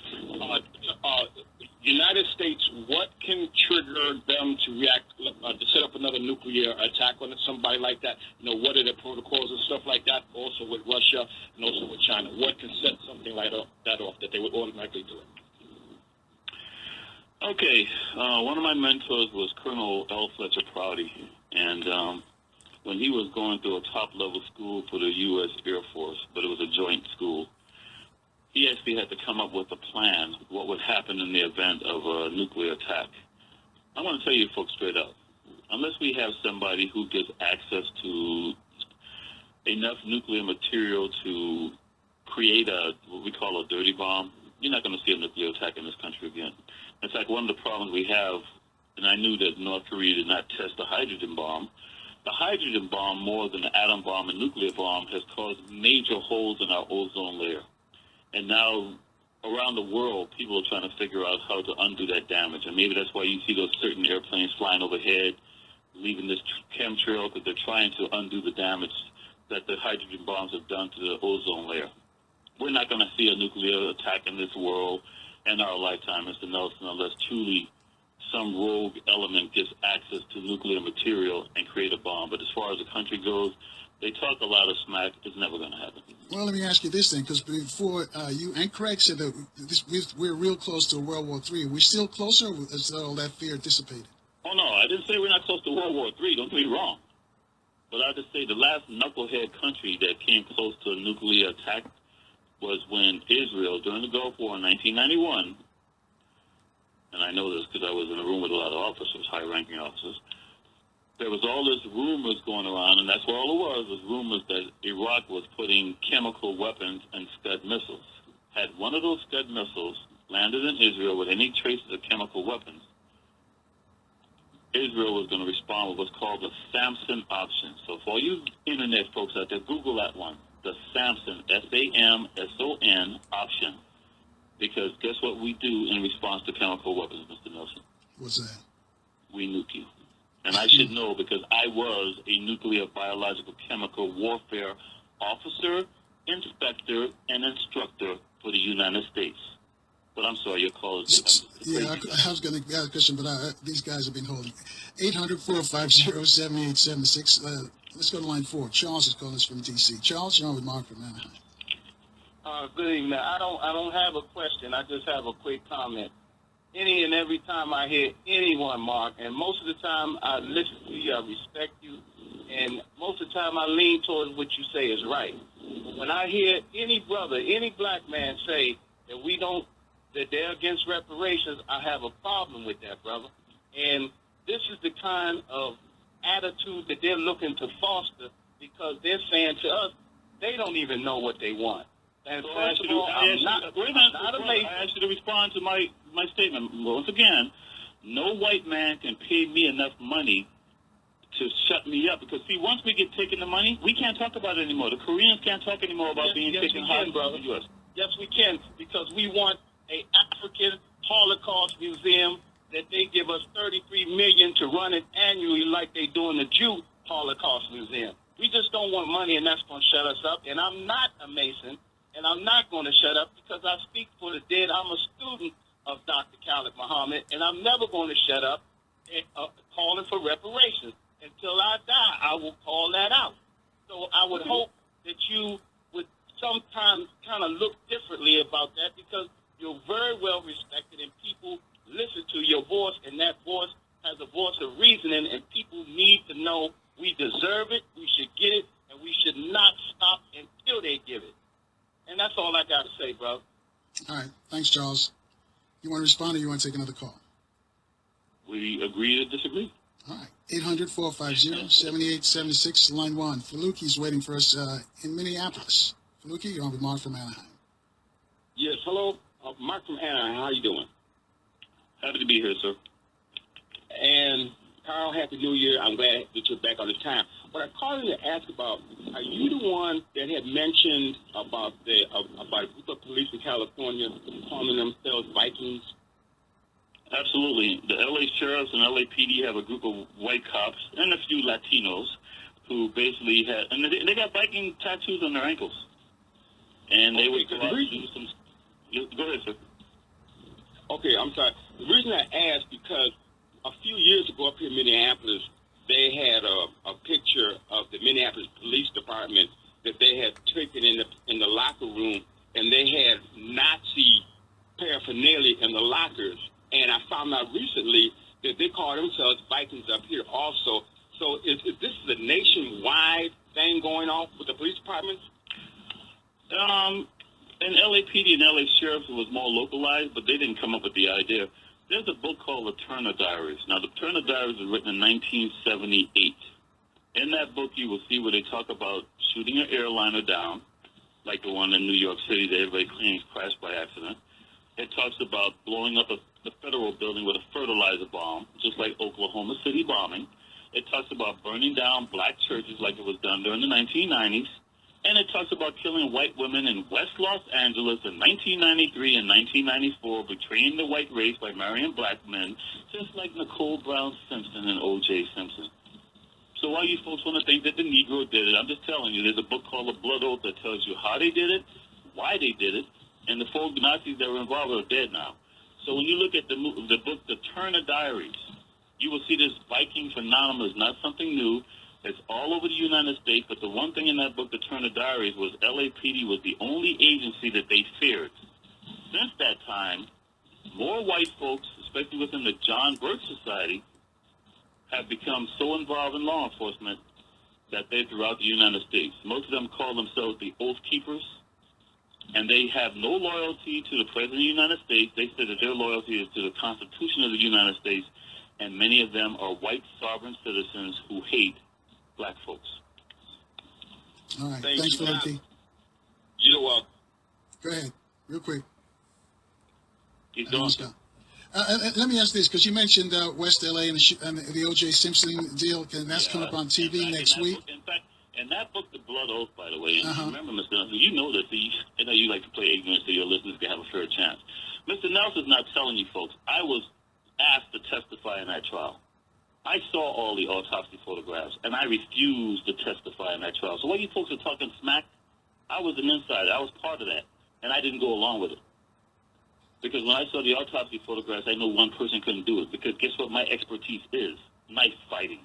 United States, what can trigger them to react, to set up another nuclear attack on somebody like that? You know, what are the protocols and stuff like that? Also with Russia and also with China. What can set something like that off that they would automatically do it? Okay, one of my mentors was Colonel L. Fletcher Prouty, and when he was going through a top-level school for the U.S. Air Force, but it was a joint school, he actually had to come up with a plan, what would happen in the event of a nuclear attack. I want to tell you folks straight up, unless we have somebody who gets access to enough nuclear material to create what we call a dirty bomb, you're not going to see a nuclear attack in this country again. In fact, one of the problems we have, and I knew that North Korea did not test the hydrogen bomb. The hydrogen bomb, more than the atom bomb and nuclear bomb, has caused major holes in our ozone layer. And now, around the world, people are trying to figure out how to undo that damage. And maybe that's why you see those certain airplanes flying overhead, leaving this chemtrail, because they're trying to undo the damage that the hydrogen bombs have done to the ozone layer. We're not going to see a nuclear attack in this world in our lifetime, Mr. Nelson, unless truly some rogue element gets access to nuclear material and create a bomb. But as far as the country goes, they talk a lot of smack. It's never going to happen. Well, let me ask you this then, because before you and Craig said that we're real close to World War III. Are we still closer, or is all that fear dissipated? Oh, no, I didn't say we're not close to World War III. Don't get me wrong. But I just say the last knucklehead country that came close to a nuclear attack was when Israel, during the Gulf War in 1991, and I know this because I was in a room with a lot of officers, high-ranking officers, there was all this rumors going around, and that's what all it was rumors that Iraq was putting chemical weapons and Scud missiles. Had one of those Scud missiles landed in Israel with any traces of chemical weapons, Israel was going to respond with what's called the Simpson option. So for all you internet folks out there, Google that one. The Simpson, S-A-M-S-O-N option. Because guess what we do in response to chemical weapons, Mr. Nelson? What's that? We nuke you. And I should know because I was a nuclear, biological, chemical warfare officer inspector and instructor for the United States. But I'm sorry, your call is... Yeah, I was going to ask a question, but these guys have been holding. 800-450-7876. Let's go to line 4. Charles is calling us from D.C. Charles, you're on with Mark from Anaheim. Good evening. I don't have a question. I just have a quick comment. Any and every time I hear anyone, Mark, and most of the time I listen to you, I respect you, and most of the time I lean towards what you say is right. But when I hear any brother, any black man say that they're against reparations, I have a problem with that, brother. And this is the kind of attitude that they're looking to foster, because they're saying to us they don't even know what they want. And So first of all, I'm not a Mason. I asked you to respond to my statement. Once again, no white man can pay me enough money to shut me up, because see, once we get taken the money, we can't talk about it anymore. The Koreans can't talk anymore about being taken hostage in the U.S. Yes, we can, because we want an African Holocaust museum that they give us $33 million to run it annually, like they do in the Jew Holocaust Museum. We just don't want money, and that's going to shut us up. And I'm not a Mason, and I'm not going to shut up because I speak for the dead. I'm a student of Dr. Khalid Muhammad, and I'm never going to shut up calling for reparations. Until I die, I will call that out. So I would hope that you would sometimes kind of look differently about that, because you're very well respected and people listen to your voice, and that voice has a voice of reasoning, and people need to know we deserve it, we should get it, and we should not stop until they give it. And that's all I got to say, bro. All right. Thanks, Charles. You want to respond, or you want to take another call? We agree to disagree. All right. 800-450-7876, line 1. Faluki's waiting for us in Minneapolis. Faluki, you're on with Mark from Anaheim. Yes, hello. Mark from Anaheim. How you doing? Happy to be here, sir. And Carl, Happy New Year. I'm glad that you're back on this time. What I called you to ask about, are you the one that had mentioned about about a group of police in California calling themselves Vikings? Absolutely. The LA sheriffs and LAPD have a group of white cops and a few Latinos who basically had, and they got Viking tattoos on their ankles. And they would go out and do some. Go ahead, sir. Okay, I'm sorry. The reason I asked, because a few years ago up here in Minneapolis, they had a picture of the Minneapolis Police Department that they had taken in the locker room, and they had Nazi paraphernalia in the lockers. And I found out recently that they call themselves Vikings up here also. So is this a nationwide thing going on with the police departments? In LAPD and LA Sheriffs, it was more localized, but they didn't come up with the idea. There's a book called The Turner Diaries. Now, The Turner Diaries was written in 1978. In that book, you will see where they talk about shooting an airliner down, like the one in New York City that everybody claims crashed by accident. It talks about blowing up the federal building with a fertilizer bomb, just like Oklahoma City bombing. It talks about burning down black churches like it was done during the 1990s. And it talks about killing white women in West Los Angeles in 1993 and 1994, betraying the white race by marrying black men, just like Nicole Brown Simpson and O.J. Simpson. So while you folks want to think that the Negro did it, I'm just telling you, there's a book called The Blood Oath that tells you how they did it, why they did it, and the four Nazis that were involved are dead now. So when you look at the book, The Turner Diaries, you will see this Viking phenomenon is not something new. It's all over the United States, but the one thing in that book, The Turner Diaries, was LAPD was the only agency that they feared. Since that time, more white folks, especially within the John Birch Society, have become so involved in law enforcement that they're throughout the United States. Most of them call themselves the Oath Keepers, and they have no loyalty to the President of the United States. They say that their loyalty is to the Constitution of the United States, and many of them are white sovereign citizens who hate black folks. All right. Thanks, Faluki. You're welcome. Go ahead, real quick. Keep going. Let me ask this, because you mentioned West LA and the O.J. Simpson deal, and that's coming up on TV next week. In fact, in that book, The Blood Oath, by the way, and remember, Mr. Nelson, you know this. I know you like to play ignorance so your listeners can have a fair chance. Mr. Nelson's not telling you folks. I was asked to testify in that trial. I saw all the autopsy photographs, and I refused to testify in that trial. So while you folks are talking smack, I was an insider. I was part of that, and I didn't go along with it. Because when I saw the autopsy photographs, I knew one person couldn't do it. Because guess what my expertise is? Knife fighting.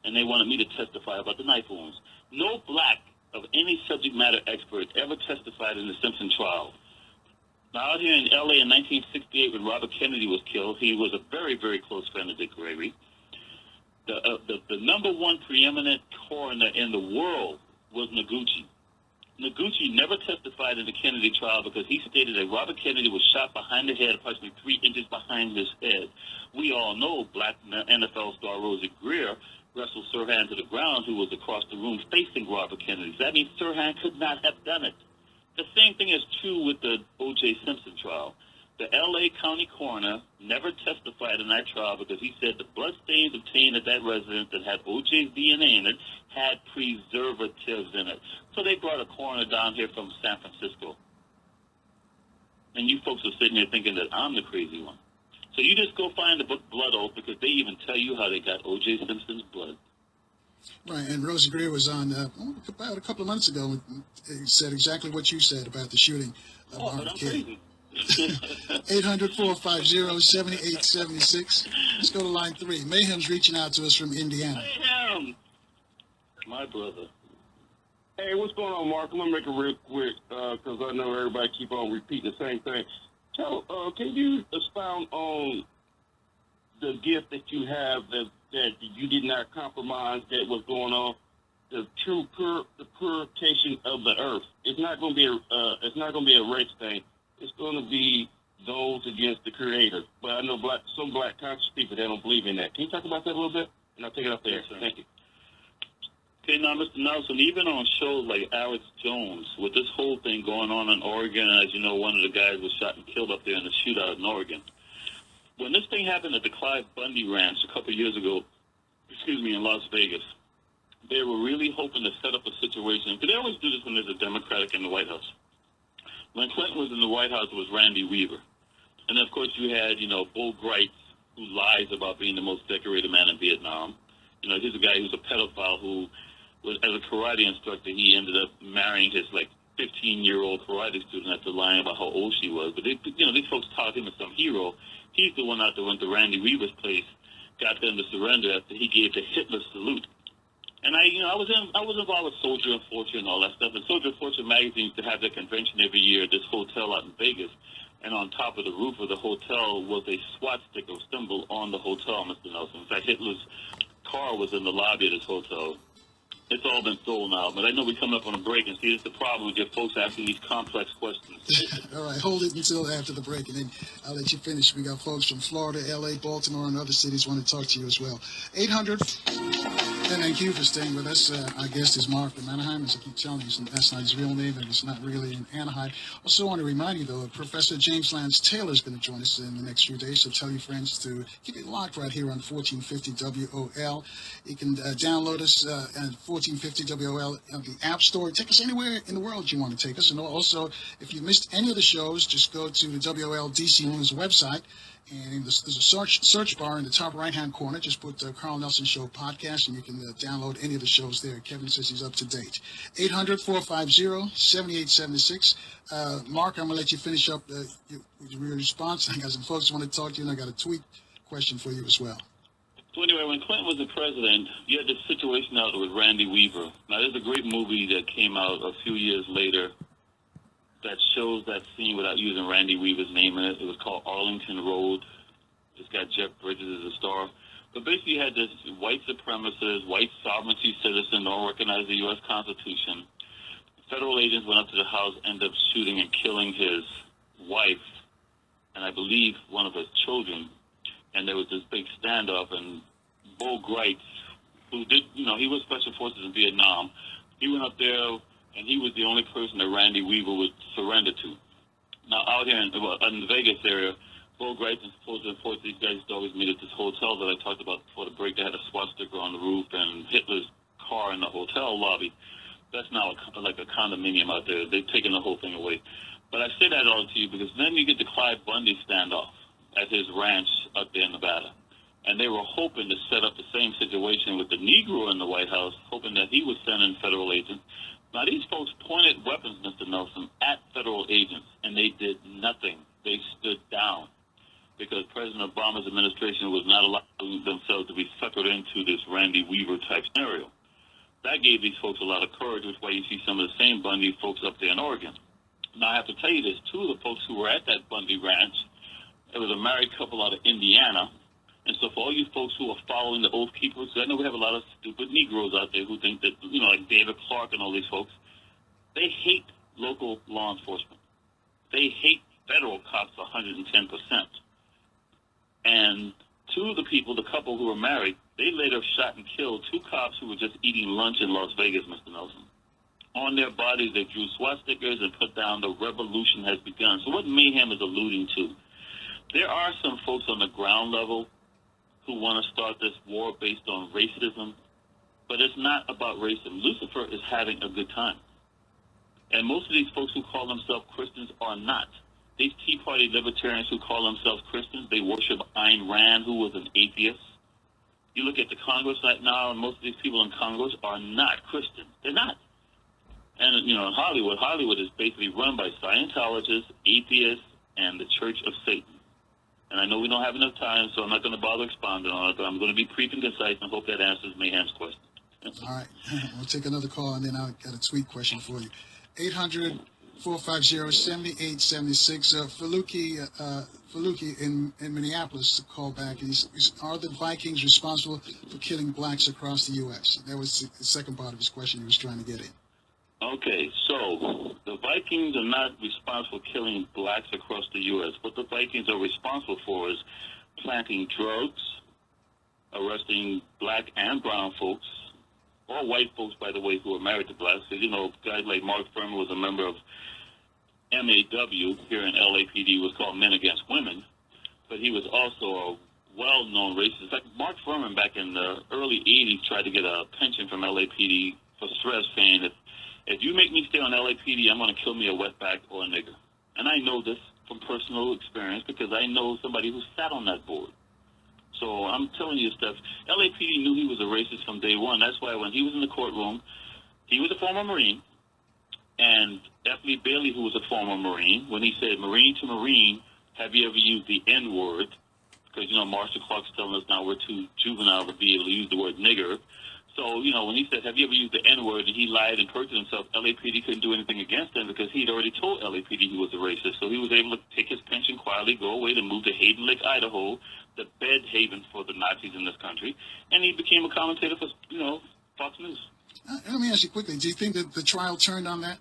And they wanted me to testify about the knife wounds. No black of any subject matter expert ever testified in the Simpson trial. Now, out here in L.A. in 1968, when Robert Kennedy was killed, he was a very, very close friend of Dick Gregory. The number one preeminent coroner in the world was Noguchi. Noguchi never testified in the Kennedy trial because he stated that Robert Kennedy was shot behind the head, approximately 3 inches behind his head. We all know black NFL star Rosie Greer wrestled Sirhan to the ground, who was across the room facing Robert Kennedy. So that means Sirhan could not have done it. The same thing is true with the O.J. Simpson trial. The L.A. County coroner never testified in that trial because he said the blood stains obtained at that residence that had O.J.'s DNA in it had preservatives in it. So they brought a coroner down here from San Francisco. And you folks are sitting there thinking that I'm the crazy one. So you just go find the book Blood Oath, because they even tell you how they got O.J. Simpson's blood. Right, and Rosie Greer was on about a couple of months ago. He said exactly what you said about the shooting of Marvin King. 800-450-7876. Let's go to line 3. Mayhem's reaching out to us from Indiana. Mayhem! My brother. Hey, what's going on, Mark? I'm going to make it real quick because I know everybody keep on repeating the same thing. Can you expound on the gift that you have that you did not compromise that was going on? The true the purification of the earth. It's not going to be a race thing. It's going to be those against the Creator. But I know some black conscious people that don't believe in that. Can you talk about that a little bit? And I'll take it up there. Yes, Thank you. Okay, now, Mr. Nelson, even on shows like Alex Jones, with this whole thing going on in Oregon, as you know, one of the guys was shot and killed up there in the shootout in Oregon. When this thing happened at the Clive Bundy Ranch a couple of years ago, in Las Vegas, they were really hoping to set up a situation, because they always do this when there's a Democratic in the White House. When Clinton was in the White House, it was Randy Weaver. And, of course, you had, Bull Greitz, who lies about being the most decorated man in Vietnam. He's a guy who's a pedophile who was, as a karate instructor, he ended up marrying his, 15-year-old karate student after lying about how old she was. But, these folks taught him as some hero. He's the one out there went to Randy Weaver's place, got them to surrender after he gave the Hitler salute. And I was involved with Soldier and Fortune and all that stuff. And Soldier and Fortune magazine used to have their convention every year at this hotel out in Vegas. And on top of the roof of the hotel was a swastika symbol on the hotel, Mr. Nelson. In fact, Hitler's car was in the lobby of this hotel. It's all been sold now, but I know we're coming up on a break, and see, this is the problem with your folks asking these complex questions. All right, hold it until after the break, and then I'll let you finish. We got folks from Florida, L.A., Baltimore, and other cities want to talk to you as well. 800, and thank you for staying with us. Our guest is Mark from Anaheim. As I keep telling you, that's not his real name, and it's not really in Anaheim. Also want to remind you, though, Professor James Lance Taylor is going to join us in the next few days, so tell your friends to keep it locked right here on 1450 WOL. You can download us at 1450 WOL on the App Store. Take us anywhere in the world you want to take us. And also, if you missed any of the shows, just go to the WOL DC News website. And there's a search bar in the top right-hand corner. Just put the Carl Nelson Show podcast, and you can download any of the shows there. Kevin says he's up to date. 800-450-7876. Mark, I'm going to let you finish up your response. I got some folks who want to talk to you, and I got a tweet question for you as well. So anyway, when Clinton was the president, you had this situation out with Randy Weaver. Now, there's a great movie that came out a few years later that shows that scene without using Randy Weaver's name in it. It was called Arlington Road. It's got Jeff Bridges as a star. But basically, you had this white supremacist, white sovereignty citizen, don't recognize the U.S. Constitution. Federal agents went up to the house, ended up shooting and killing his wife, and I believe one of his children. And there was this big standoff, and Bull Greitz, who did, he was Special Forces in Vietnam, he went up there, and he was the only person that Randy Weaver would surrender to. Now, out here in the Vegas area, Bull Greitz and Soldier and Forces, these guys used to always meet at this hotel that I talked about before the break. They had a swastika on the roof and Hitler's car in the hotel lobby. That's now like a condominium out there. They've taken the whole thing away. But I say that all to you because then you get the Clive Bundy standoff at his ranch up there in Nevada. And they were hoping to set up the same situation with the Negro in the White House, hoping that he would send in federal agents. Now, these folks pointed weapons, Mr. Nelson, at federal agents, and they did nothing. They stood down because President Obama's administration was not allowing themselves to be suckered into this Randy Weaver type scenario. That gave these folks a lot of courage, which is why you see some of the same Bundy folks up there in Oregon. Now, I have to tell you this, two of the folks who were at that Bundy ranch, it was a married couple out of Indiana. And so for all you folks who are following the Oath Keepers, I know we have a lot of stupid Negroes out there who think that, you know, like David Clark and all these folks, they hate local law enforcement. They hate federal cops 110%. And two of the people, the couple who were married, they later shot and killed two cops who were just eating lunch in Las Vegas, Mr. Nelson. On their bodies, they drew swastikas and put down "The revolution has begun." So what Mayhem is alluding to, there are some folks on the ground level who want to start this war based on racism, but it's not about racism. Lucifer is having a good time. And most of these folks who call themselves Christians are not. These Tea Party libertarians who call themselves Christians, they worship Ayn Rand, who was an atheist. You look at the Congress right now, and most of these people in Congress are not Christians. They're not. And, you know, in Hollywood is basically run by Scientologists, atheists, and the Church of Satan. And I know we don't have enough time, so I'm not going to bother expounding on it, but I'm going to be brief and concise and hope that answers Mayhem's question. All right. We'll take another call, and then I've got a tweet question for you. 800-450-7876. Faluki in Minneapolis called back. Are the Vikings responsible for killing blacks across the U.S.? That was the second part of his question he was trying to get in. Okay, so the Vikings are not responsible for killing blacks across the U.S. What the Vikings are responsible for is planting drugs, arresting black and brown folks, or white folks, by the way, who are married to blacks. Because, you know, guys like Mark Furman was a member of MAW here in LAPD, was called Men Against Women, but he was also a well-known racist. In fact, Mark Furman back in the early 80s tried to get a pension from LAPD for stress, saying that if you make me stay on LAPD, I'm going to kill me a wetback or a nigger. And I know this from personal experience because I know somebody who sat on that board. So I'm telling you stuff. LAPD knew he was a racist from day one. That's why when he was in the courtroom, he was a former Marine. And F. Lee Bailey, who was a former Marine, when he said, Marine to Marine, have you ever used the N-word? Because, you know, Marshall Clark's telling us now we're too juvenile to be able to use the word nigger. So, you know, when he said, have you ever used the N-word, and he lied and perjured himself, LAPD couldn't do anything against him because he'd already told LAPD he was a racist. So he was able to take his pension quietly, go away to move to Hayden Lake, Idaho, the bed haven for the Nazis in this country, and he became a commentator for, you know, Fox News. Let me ask you quickly, do you think that the trial turned on that?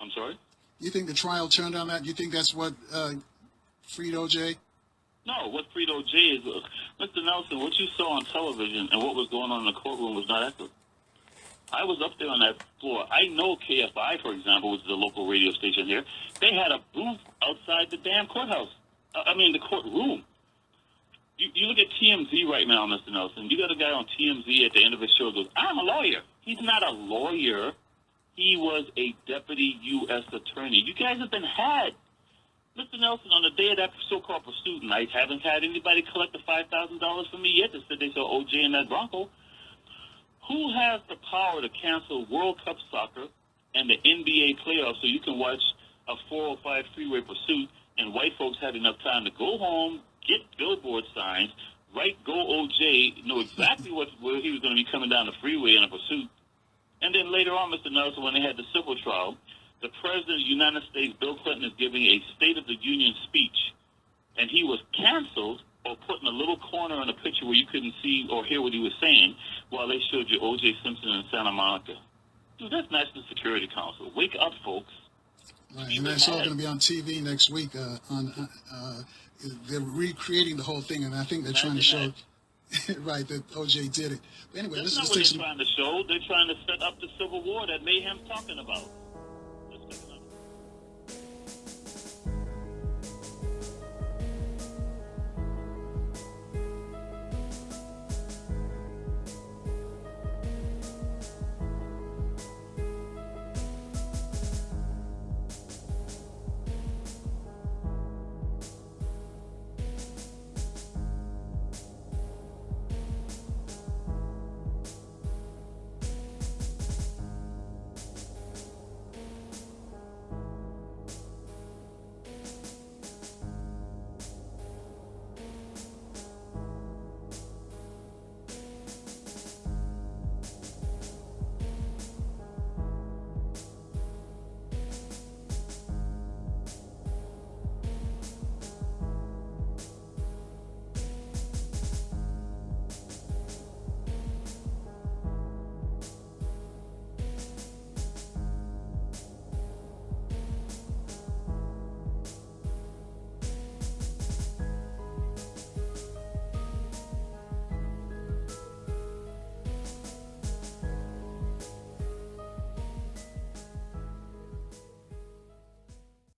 I'm sorry? You think the trial turned on that? Do you think that's what freed O.J.? No, what freed O.J. is, Mr. Nelson, what you saw on television and what was going on in the courtroom was not accurate. I was up there on that floor. I know KFI, for example, which is a local radio station here, they had a booth outside the damn courthouse. The courtroom. You look at TMZ right now, Mr. Nelson. You got a guy on TMZ at the end of his show who goes, I'm a lawyer. He's not a lawyer. He was a deputy U.S. attorney. You guys have been had. Mr. Nelson, on the day of that so-called pursuit, and I haven't had anybody collect the $5,000 from me yet that said they saw O.J. in that Bronco. Who has the power to cancel World Cup soccer and the NBA playoffs so you can watch a 405 freeway pursuit and white folks had enough time to go home, get billboard signs, write Go O.J., know exactly where he was going to be coming down the freeway in a pursuit. And then later on, Mr. Nelson, when they had the civil trial, the President of the United States, Bill Clinton, is giving a State of the Union speech, and he was canceled or put in a little corner in a picture where you couldn't see or hear what he was saying while they showed you O.J. Simpson in Santa Monica. Dude, that's National Security Council. Wake up, folks. Right, and that's all going to be on TV next week. They're recreating the whole thing, and I think they're trying to show, right, that O.J. did it. But anyway, that's not what they're trying to show. They're trying to set up the Civil War that Mayhem's talking about.